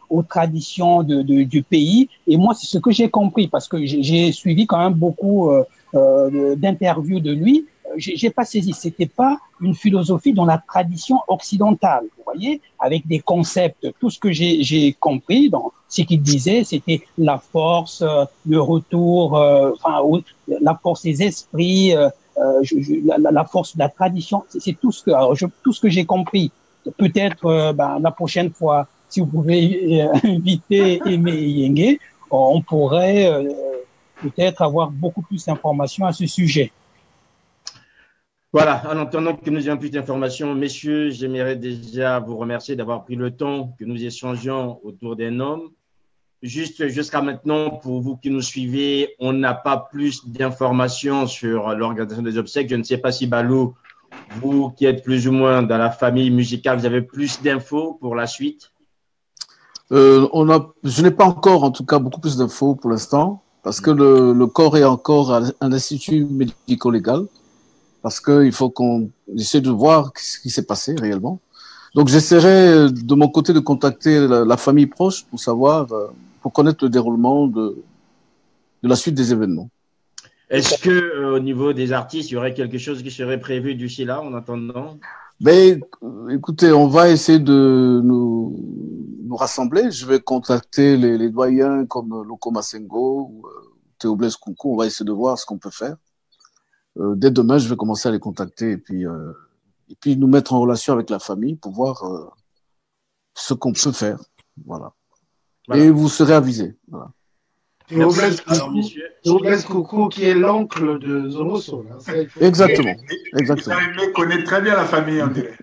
aux traditions du pays. Et moi, c'est ce que j'ai compris parce que j'ai suivi quand même beaucoup d'interviews de lui. J'ai pas saisi. C'était pas une philosophie dans la tradition occidentale. Vous voyez, avec des concepts. Tout ce que j'ai compris dans ce qu'il disait, c'était la force, le retour, la force des esprits, la force de la tradition. C'est tout ce que j'ai compris. Peut-être la prochaine fois, si vous pouvez inviter Aimé Eyenge, on pourrait peut-être avoir beaucoup plus d'informations à ce sujet. Voilà, en attendant que nous ayons plus d'informations, messieurs, j'aimerais déjà vous remercier d'avoir pris le temps que nous échangions autour d'un homme. Juste jusqu'à maintenant, pour vous qui nous suivez, on n'a pas plus d'informations sur l'organisation des obsèques. Je ne sais pas si Balou, vous qui êtes plus ou moins dans la famille musicale, vous avez plus d'infos pour la suite? Je n'ai pas encore, en tout cas, beaucoup plus d'infos pour l'instant, parce que le corps est encore à un institut médico-légal, parce qu'il faut qu'on essaie de voir ce qui s'est passé réellement. Donc, j'essaierai de mon côté de contacter la famille proche pour savoir, pour connaître le déroulement de la suite des événements. Est-ce que au niveau des artistes, il y aurait quelque chose qui serait prévu d'ici là en attendant? Ben, écoutez, on va essayer de nous rassembler. Je vais contacter les doyens comme Loko Masengo ou Théo Blaise Kunku. On va essayer de voir ce qu'on peut faire. Dès demain, je vais commencer à les contacter et puis nous mettre en relation avec la famille pour voir ce qu'on peut faire. Voilà. Et vous serez avisés. Voilà. Théo Blaise Coucou, qui est l'oncle de Zongo Soul. Exactement. Il connaît très bien la famille, on dirait.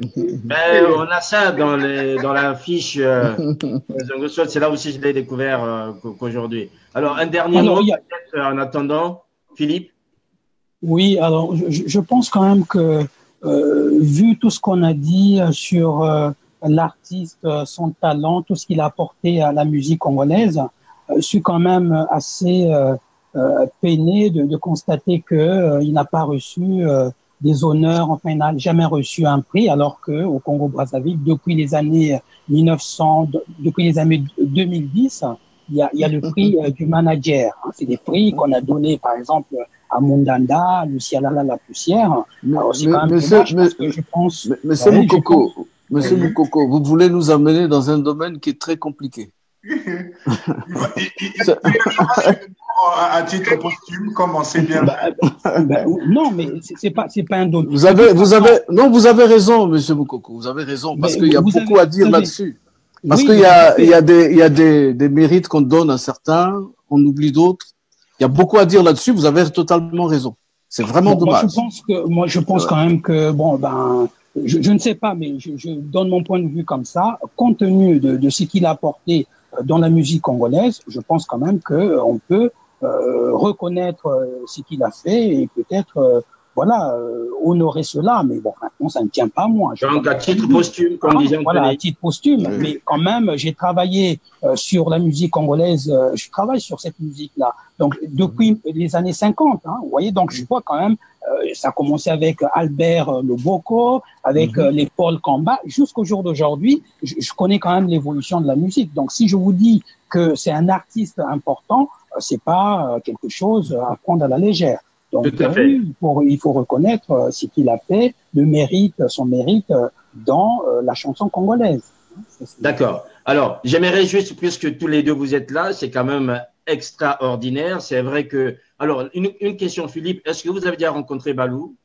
On a ça dans la fiche Zongo Soul. C'est là aussi que je l'ai découvert qu'aujourd'hui. Alors, un dernier mot, peut-être en attendant, Philippe. Oui, alors je pense quand même que vu tout ce qu'on a dit sur l'artiste, son talent, tout ce qu'il a apporté à la musique congolaise, je suis quand même assez peiné de constater qu'il n'a pas reçu des honneurs, enfin il n'a jamais reçu un prix, alors qu'au Congo-Brazzaville, depuis les années 2010, il y a le prix du manager. C'est des prix qu'on a donnés, par exemple, à Mundanda, Luciala la poussière. Alors, c'est quand même dommage parce que je pense… Monsieur Moukoko, vous voulez nous amener dans un domaine qui est très compliqué. À titre posthume, comme on sait bien. Non, mais c'est pas un domaine. Vous avez raison, monsieur Moukoko, vous avez raison, parce qu'il y a beaucoup à dire là-dessus. Parce qu'il y a des mérites qu'on donne à certains, on oublie d'autres. Il y a beaucoup à dire là-dessus, vous avez totalement raison. C'est vraiment dommage. Je pense quand même que, je ne sais pas, mais je donne mon point de vue comme ça. Compte tenu de ce qu'il a apporté dans la musique congolaise, je pense quand même qu'on peut reconnaître ce qu'il a fait et peut-être honorer cela, mais bon, maintenant, ça ne tient pas à moi. Donc, à titre posthume, comme disait Anthony. Voilà, à titre posthume, mais quand même, j'ai travaillé sur la musique congolaise, je travaille sur cette musique-là, donc depuis les années 50, vous voyez, donc je vois quand même, ça a commencé avec Albert Loboko, avec les Paul Kamba, jusqu'au jour d'aujourd'hui, je connais quand même l'évolution de la musique, donc si je vous dis que c'est un artiste important, c'est pas quelque chose à prendre à la légère. Donc, il faut reconnaître ce qu'il a fait, son mérite dans la chanson congolaise. D'accord. Alors, j'aimerais juste, puisque tous les deux vous êtes là, c'est quand même extraordinaire. C'est vrai que… Alors, une question, Philippe. Est-ce que vous avez déjà rencontré Balou?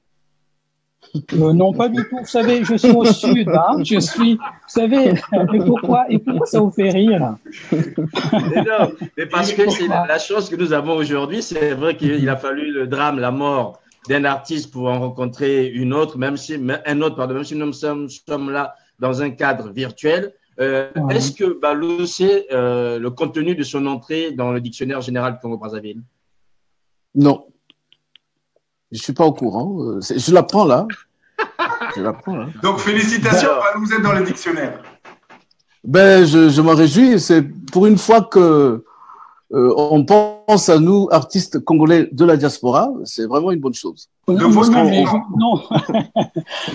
Non, pas du tout. Vous savez, je suis au sud, hein. Vous savez, mais pourquoi ça vous fait rire? Mais non, mais parce que c'est la chance que nous avons aujourd'hui. C'est vrai qu'il a fallu le drame, la mort d'un artiste pour en rencontrer une autre, même si nous sommes là dans un cadre virtuel. Est-ce que Balou sait le contenu de son entrée dans le dictionnaire général du Congo-Brazzaville? Non. Je ne suis pas au courant. Je l'apprends là. Donc, félicitations, vous êtes dans le dictionnaire. Ben, je m'en réjouis. C'est pour une fois que on pense à nous, artistes congolais de la diaspora. C'est vraiment une bonne chose.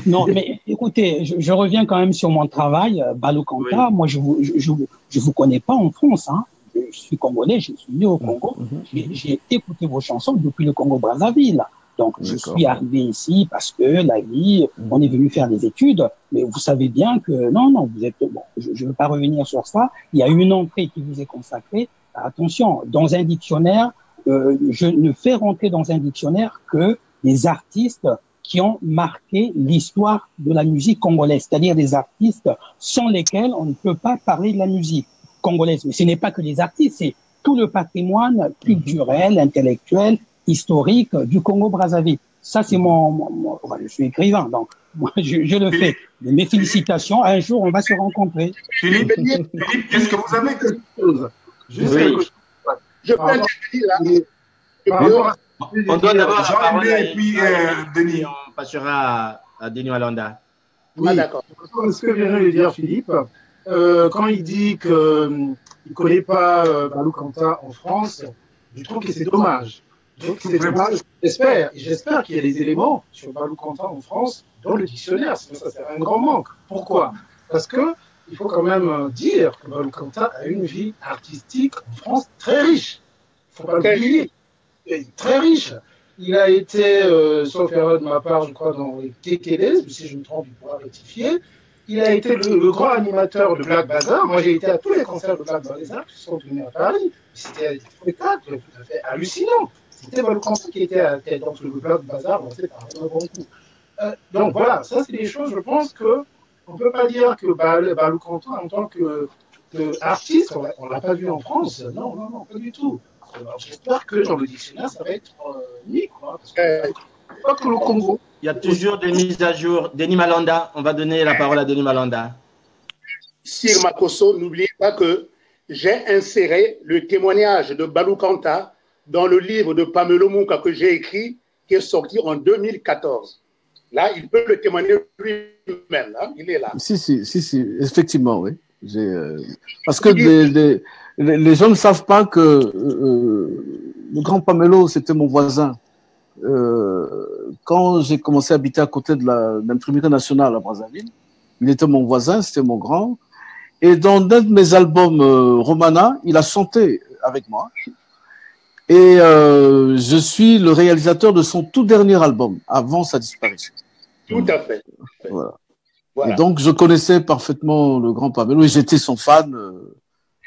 Non, mais écoutez, je reviens quand même sur mon travail. Balou Kanta, moi, je vous connais pas en France, hein. Je suis congolais, je suis né au Congo. J'ai écouté vos chansons depuis le Congo-Brazzaville. Donc, je suis arrivé ici parce que la vie, on est venu faire des études, mais vous savez bien que, non, vous êtes, bon, je ne veux pas revenir sur ça. Il y a une entrée qui vous est consacrée. Attention, dans un dictionnaire, je ne fais rentrer dans un dictionnaire que des artistes qui ont marqué l'histoire de la musique congolaise, c'est-à-dire des artistes sans lesquels on ne peut pas parler de la musique congolaise. Mais ce n'est pas que les artistes, c'est tout le patrimoine culturel, intellectuel, historique du Congo-Brazzaville. Ça, c'est je suis écrivain, donc moi, je le fais. Mes félicitations. Un jour, on va se rencontrer. Philippe, qu'est-ce que vous avez quelque chose? Je peux intervenir là. On doit d'abord Jean-Aimé et puis Denis. On passera à Denis Malanda. Oui, d'accord. Ce que vient de dire Philippe, quand il dit qu'il ne connaît pas Balou Kanta en France, je trouve que c'est dommage. Donc, c'est dommage. J'espère qu'il y a des éléments sur Balou Kanta en France dans le dictionnaire. Sinon, ça serait un grand manque. Pourquoi? Parce que il faut quand même dire que Balou Kanta a une vie artistique en France très riche. Il ne faut pas l'oublier. Très riche. Il a été, sauf erreur de ma part, je crois, dans les Kékélés, si je me trompe, il pourra rectifier. Il a été le grand animateur de Black Bazaar. Moi, j'ai été à tous les concerts de Black Bazaar qui sont tenus à Paris. C'était un spectacle tout à fait hallucinant. C'était Balou Kanta qui était dans le Black Bazaar lancé par un bon coup. Donc voilà, ça c'est des choses, je pense qu'on ne peut pas dire que Balou Kanta, en tant qu'artiste, on ne l'a pas vu en France. Non, pas du tout. J'espère que dans le dictionnaire, ça va être unique. Parce que pas que le Congo. Il y a toujours des mises à jour. Denis Malanda, on va donner la parole à Denis Malanda. Sir Makosso, n'oubliez pas que j'ai inséré le témoignage de Balou Kanta dans le livre de Pamelo Mouka que j'ai écrit, qui est sorti en 2014. Là, il peut le témoigner lui-même. Hein, il est là. Si, effectivement, oui. Parce que les gens ne savent pas que le grand Pamelo, c'était mon voisin. Quand j'ai commencé à habiter à côté de l'imprimerie nationale à Brazzaville, il était mon voisin, c'était mon grand. Et dans un de mes albums Romana, il a chanté avec moi. Et je suis le réalisateur de son tout dernier album, avant sa disparition. Tout à fait. Voilà. Et donc, je connaissais parfaitement le grand Pamelo et j'étais son fan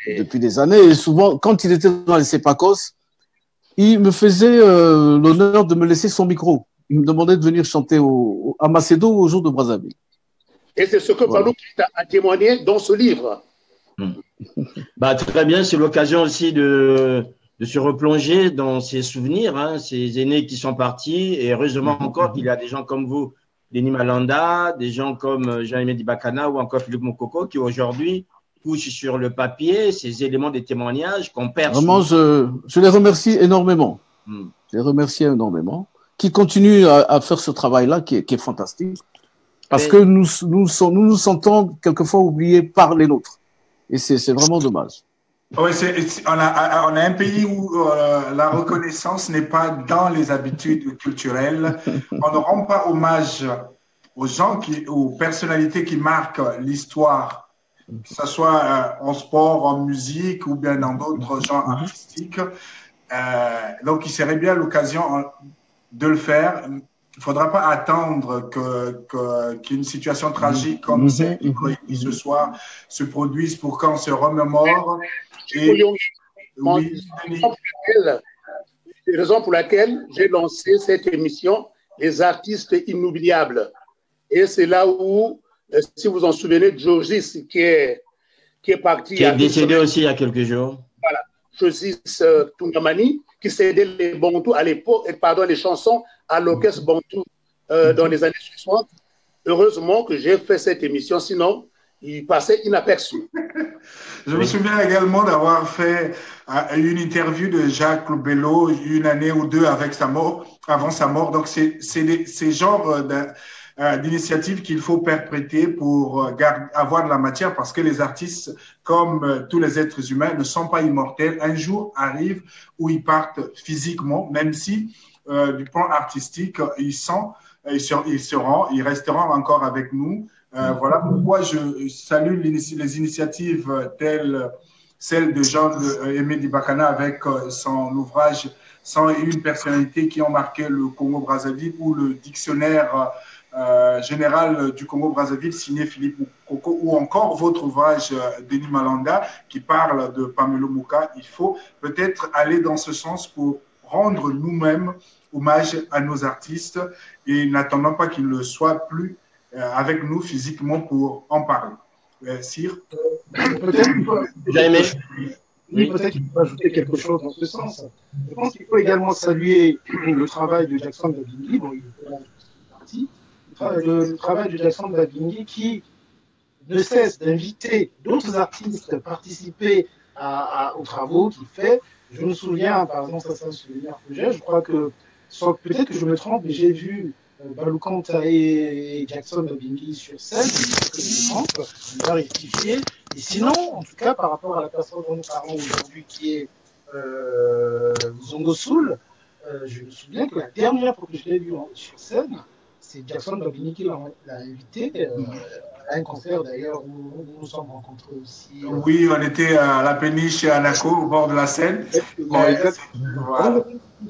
depuis des années. Et souvent, quand il était dans les Sepakos, il me faisait l'honneur de me laisser son micro. Il me demandait de venir chanter à Macedo au jour de Brazzaville. Et c'est ce que Balou a témoigné dans ce livre. Très bien, c'est l'occasion aussi de se replonger dans ses souvenirs, hein, ces aînés qui sont partis. Et heureusement encore qu'il y a des gens comme vous, Denis Malanda, des gens comme Jean-Aimé Dibakana ou encore Philippe Mokoko qui aujourd'hui couchent sur le papier ces éléments des témoignages qu'on perd. Vraiment, je les remercie énormément. Je les remercie énormément. Qui continuent à faire ce travail-là qui est fantastique. Parce que nous nous sentons quelquefois oubliés par les nôtres. Et c'est vraiment dommage. Oui, on a un pays où la reconnaissance n'est pas dans les habitudes culturelles. On ne rend pas hommage aux gens, aux personnalités qui marquent l'histoire, que ce soit en sport, en musique ou bien dans d'autres genres artistiques. Donc, il serait bien l'occasion de le faire. Il ne faudra pas attendre qu'il y ait une situation tragique comme celle qui ce soir se produise pour qu'on se remémore. C'est la raison pour laquelle j'ai lancé cette émission les artistes inoubliables. Et c'est là où, si vous en souvenez, Georgis, qui est parti. Qui est décédé aussi il y a quelques jours. Voilà, Georgis Tungamani, qui cédait les bantous à l'époque, pardon, les chansons à l'orchestre bantou dans les années 60. Heureusement que j'ai fait cette émission, sinon il passait inaperçu. Je me souviens également d'avoir fait une interview de Jacques Lobello une année ou deux avant sa mort. Donc, c'est genre d'initiative qu'il faut perpétuer pour avoir de la matière parce que les artistes, comme tous les êtres humains, ne sont pas immortels. Un jour arrive où ils partent physiquement, même si du plan artistique, ils resteront encore avec nous. Voilà pourquoi je salue les initiatives telles celle de Jean-Aimé Dibakana avec son ouvrage 101 personnalités qui ont marqué le Congo-Brazzaville ou le dictionnaire général du Congo-Brazzaville signé Philippe Mukoko ou encore votre ouvrage Denis Malanda qui parle de Pamelo Mouka. Il faut peut-être aller dans ce sens pour rendre nous-mêmes hommage à nos artistes et n'attendons pas qu'ils ne soient plus avec nous physiquement pour en parler. Sire, peut-être qu'il faut ajouter quelque chose dans ce sens. Je pense qu'il faut également saluer le travail de Jackson Davingui, bon, il est parti, le travail de Jackson Davingui qui ne cesse d'inviter d'autres artistes à participer aux travaux qu'il fait. Je me souviens, par exemple, ça c'est un souvenir que j'ai, je crois que, peut-être que je me trompe, mais j'ai vu Balou Kanta et Jackson Davingui sur scène, il va rectifier. Et sinon, en tout cas, par rapport à la personne dont nous parlons aujourd'hui, qui est Zongo Soul, je me souviens que la dernière fois que je l'ai vu sur scène, c'est Jackson Davingui qui l'a invité à un concert d'ailleurs où nous nous sommes rencontrés aussi. Oui, on était à la péniche à Anaco, au bord de la Seine. Voilà. Ce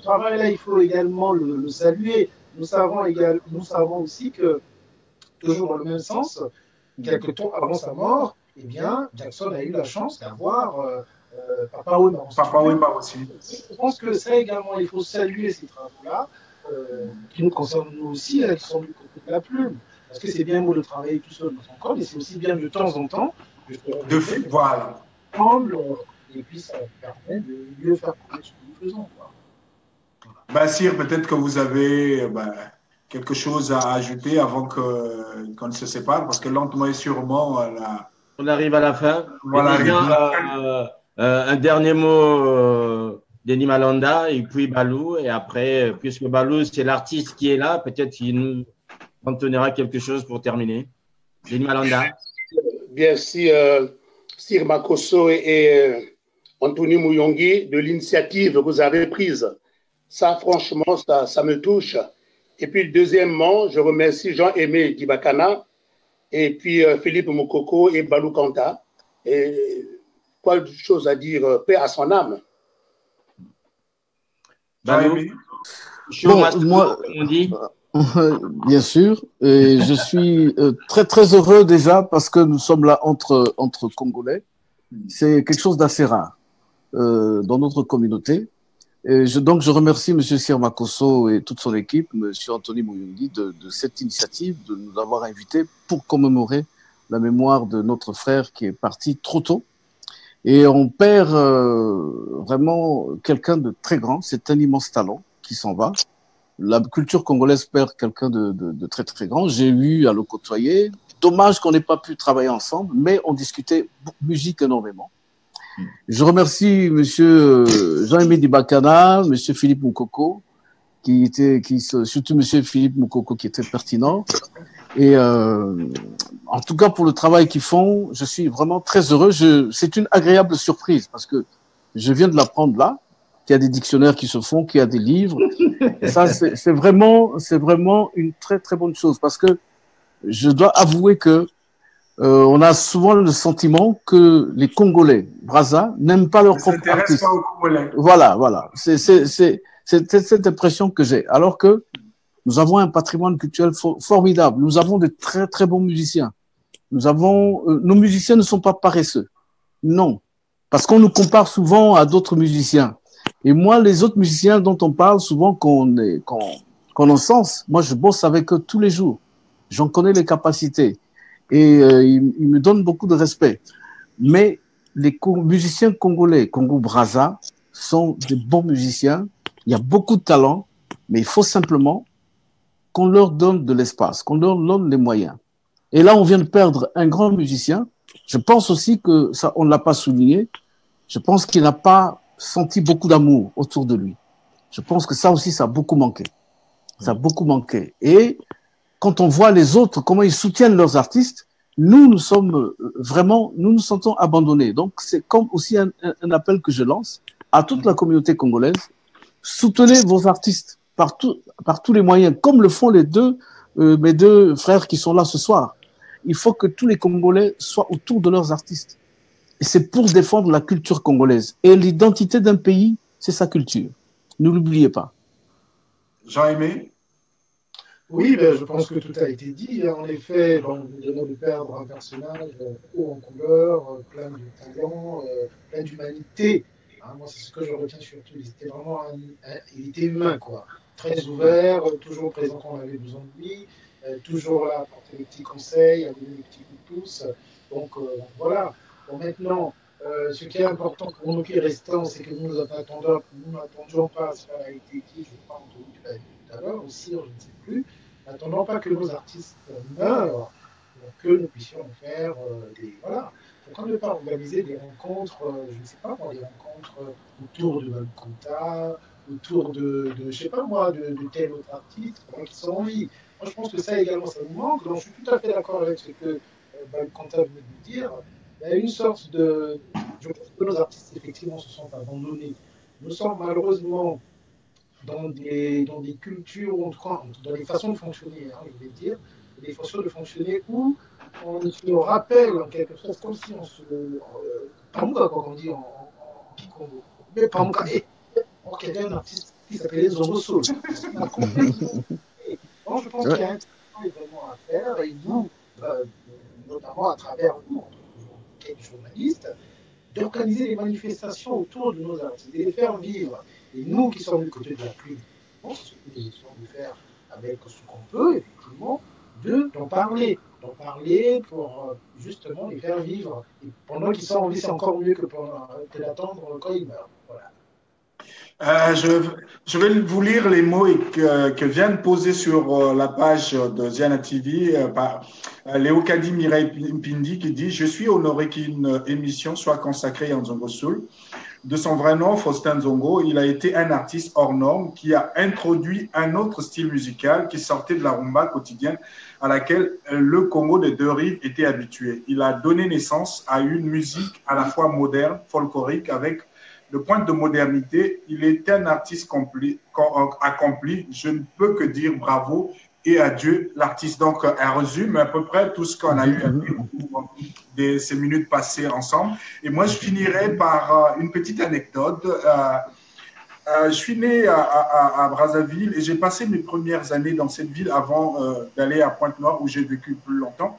travail-là, il faut également le saluer. Nous savons aussi que, toujours dans le même sens, quelques temps avant sa mort, eh bien, Jackson a eu la chance d'avoir Papa Wemba aussi. Je pense que ça également, il faut saluer ces travaux-là, qui nous concernent nous aussi, qui sont du côté de la plume. Parce que c'est bien beau de travailler tout seul dans son corps, mais c'est aussi bien de temps en temps de voilà. Ensemble, et puis ça permet de mieux faire connaître ce que nous faisons. Sire, peut-être que vous avez quelque chose à ajouter avant qu'on ne se sépare, parce que lentement et sûrement, on arrive à la fin. Voilà, un dernier mot, Denis Malanda, et puis Balou. Et après, puisque Balou, c'est l'artiste qui est là, peut-être qu'il nous contenera quelque chose pour terminer. Denis Malanda. Bien, si Sir Makosso et Anthony Mouyongi, de l'initiative que vous avez prise. Ça, franchement, ça me touche. Et puis, deuxièmement, je remercie Jean-Aimé Dibakana et puis Philippe Mukoko et Balou Kanta. Et quoi de chose à dire, paix à son âme. Balou, moi, on dit. Bien sûr, et je suis très très heureux déjà parce que nous sommes là entre Congolais. C'est quelque chose d'assez rare dans notre communauté. Et donc je remercie M. Sir Makosso et toute son équipe, M. Anthony Mouyongi, de cette initiative, de nous avoir invités pour commémorer la mémoire de notre frère qui est parti trop tôt. Et on perd vraiment quelqu'un de très grand. C'est un immense talent qui s'en va. La culture congolaise perd quelqu'un de très très grand. J'ai eu à le côtoyer. Dommage qu'on n'ait pas pu travailler ensemble, mais on discutait musique énormément. Je remercie Monsieur Jean-Aimé Dibakana, Monsieur Philippe Mukoko, surtout Monsieur Philippe Mukoko qui était pertinent. Et en tout cas pour le travail qu'ils font, je suis vraiment très heureux. C'est une agréable surprise parce que je viens de l'apprendre là. Qu'il y a des dictionnaires qui se font, qu'il y a des livres. Et ça, c'est vraiment une très très bonne chose parce que je dois avouer que on a souvent le sentiment que les Congolais, Brazza, n'aiment pas leurs propres artistes. Voilà. C'est cette impression que j'ai. Alors que nous avons un patrimoine culturel formidable. Nous avons de très très bons musiciens. Nos musiciens ne sont pas paresseux. Non. Parce qu'on nous compare souvent à d'autres musiciens. Et moi, les autres musiciens dont on parle souvent qu'on qu'on encense, moi je bosse avec eux tous les jours. J'en connais les capacités et ils me donnent beaucoup de respect. Mais les musiciens congolais, Congo-Brazza, sont des bons musiciens. Il y a beaucoup de talent, mais il faut simplement qu'on leur donne de l'espace, qu'on leur donne les moyens. Et là, on vient de perdre un grand musicien. Je pense aussi que ça, on ne l'a pas souligné. Je pense qu'il n'a pas senti beaucoup d'amour autour de lui. Je pense que ça aussi, ça a beaucoup manqué. Ça a beaucoup manqué. Et quand on voit les autres, comment ils soutiennent leurs artistes, nous sommes vraiment, nous nous sentons abandonnés. Donc, c'est comme aussi un appel que je lance à toute la communauté congolaise. Soutenez vos artistes par tous les moyens, comme le font mes deux frères qui sont là ce soir. Il faut que tous les Congolais soient autour de leurs artistes. Et c'est pour défendre la culture congolaise. Et l'identité d'un pays, c'est sa culture. Ne l'oubliez pas. Jean-Aimé? Oui, ben, je pense que tout a été dit. En effet, nous venons de perdre un personnage haut en couleur, plein de talent, plein d'humanité. Moi, c'est ce que je retiens surtout. C'était vraiment il était humain, quoi. Très ouvert, toujours présent quand on avait besoin de lui, toujours là à apporter des petits conseils, à donner des petits coups de pouce. Donc voilà. Bon, maintenant, ce qui est important pour nous qui restons, c'est que nous n'attendions pas, cela a été dit, je crois, Anthony tout à l'heure aussi, je ne sais plus, n'attendons pas que nos artistes meurent, que nous puissions faire voilà. Pourquoi ne pas organiser des rencontres, je ne sais pas moi, des rencontres autour de Balconta, autour de je ne sais pas moi, de tel autre artiste, qui sont en vie. Moi, je pense que ça également, ça nous manque. Donc, je suis tout à fait d'accord avec ce que Balconta venait de dire. Il y a une sorte de... Je pense que nos artistes, effectivement, se sont abandonnés. Nous sommes malheureusement dans des cultures, en tout cas, dans des façons de fonctionner, je vais dire, des façons de fonctionner où on se rappelle en quelque sorte, comme si on se... Pamouka, comme on dit en Kikongo. Mais Pamouka, il y avait un artiste qui s'appelait Zongo Soul. Donc, je pense qu'il y a un travail vraiment à faire, et nous, notamment à travers nous, quelques journalistes, d'organiser des manifestations autour de nos artistes et les faire vivre. Et nous qui sommes du côté de la pluie, c'est ce que nous essayons de faire avec ce qu'on peut, effectivement, d'en parler pour justement les faire vivre. Et pendant qu'ils sont en vie, c'est encore mieux que d'attendre quand ils meurent. Voilà. Je vais vous lire les mots que vient de poser sur la page de Ziana TV par Léo Kadi Mireille Pindi qui dit « Je suis honoré qu'une émission soit consacrée à Nzongo Soul. De son vrai nom, Faustin Nzongo, il a été un artiste hors norme qui a introduit un autre style musical qui sortait de la rumba quotidienne à laquelle le Congo des deux rives était habitué. Il a donné naissance à une musique à la fois moderne, folklorique, avec de pointe de modernité. Il était un artiste accompli. Je ne peux que dire bravo et adieu l'artiste. Donc, elle résume à peu près tout ce qu'on a eu à dire au cours de ces minutes passées ensemble. Et moi, je finirai par une petite anecdote. Je suis né à Brazzaville et j'ai passé mes premières années dans cette ville avant d'aller à Pointe-Noire où j'ai vécu plus longtemps.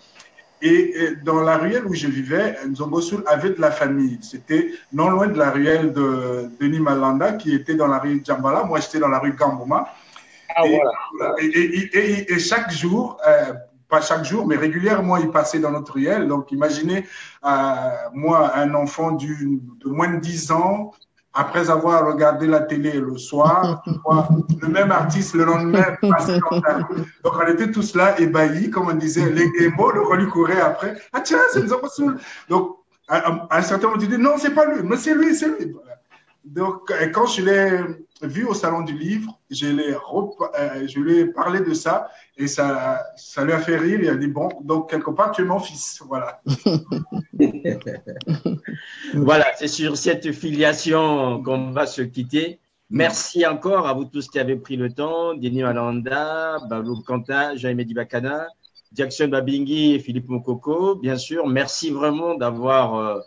Et dans la ruelle où je vivais, Nzongo Soul avait de la famille. C'était non loin de la ruelle de Denis Malanda qui était dans la rue Djambala. Moi, j'étais dans la rue Gambouma. Ah, voilà. Et chaque jour, pas chaque jour, mais régulièrement, il passait dans notre ruelle. Donc, imaginez, moi, un enfant de moins de 10 ans, après avoir regardé la télé le soir, le même artiste le lendemain passait dans la rue. Donc, on était tous là, ébahis, comme on disait, les mots, le roi lui courait après. Ah tiens, c'est Nzongo Soul. Donc, à un certain moment, il dit non, c'est pas lui, mais c'est lui, c'est lui. Donc, quand je l'ai vu au Salon du Livre, je lui ai parlé de ça et ça lui a fait rire. Il a dit, bon, donc quelque part, tu es mon fils. Voilà. Voilà, c'est sur cette filiation qu'on va se quitter. Merci encore à vous tous qui avez pris le temps. Denis Malanda, Babou Kanta, Jaime Dibakana, Jackson Babingui et Philippe Mokoko. Bien sûr, merci vraiment d'avoir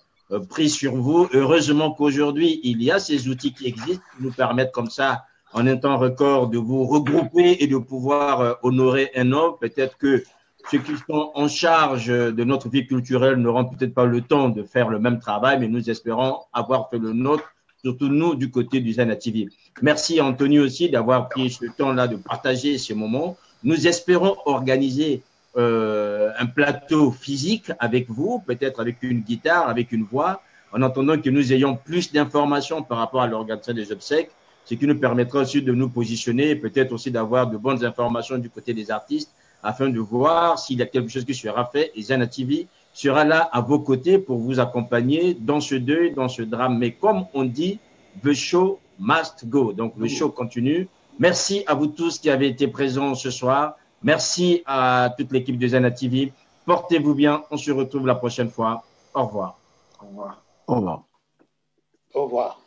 pris sur vous. Heureusement qu'aujourd'hui, il y a ces outils qui existent qui nous permettent comme ça, en un temps record, de vous regrouper et de pouvoir honorer un homme. Peut-être que ceux qui sont en charge de notre vie culturelle n'auront peut-être pas le temps de faire le même travail, mais nous espérons avoir fait le nôtre surtout nous du côté du Zana TV. Merci Anthony aussi d'avoir pris ce temps-là de partager ces moments. Nous espérons organiser un plateau physique avec vous, peut-être avec une guitare, avec une voix, en attendant que nous ayons plus d'informations par rapport à l'organisation des obsèques, ce qui nous permettra aussi de nous positionner, peut-être aussi d'avoir de bonnes informations du côté des artistes, afin de voir s'il y a quelque chose qui sera fait. Et Zana TV sera là à vos côtés pour vous accompagner dans ce deuil, dans ce drame. Mais comme on dit, the show must go. Donc, le show continue. Merci à vous tous qui avez été présents ce soir. Merci à toute l'équipe de Zana TV. Portez-vous bien. On se retrouve la prochaine fois. Au revoir. Au revoir. Au revoir. Au revoir.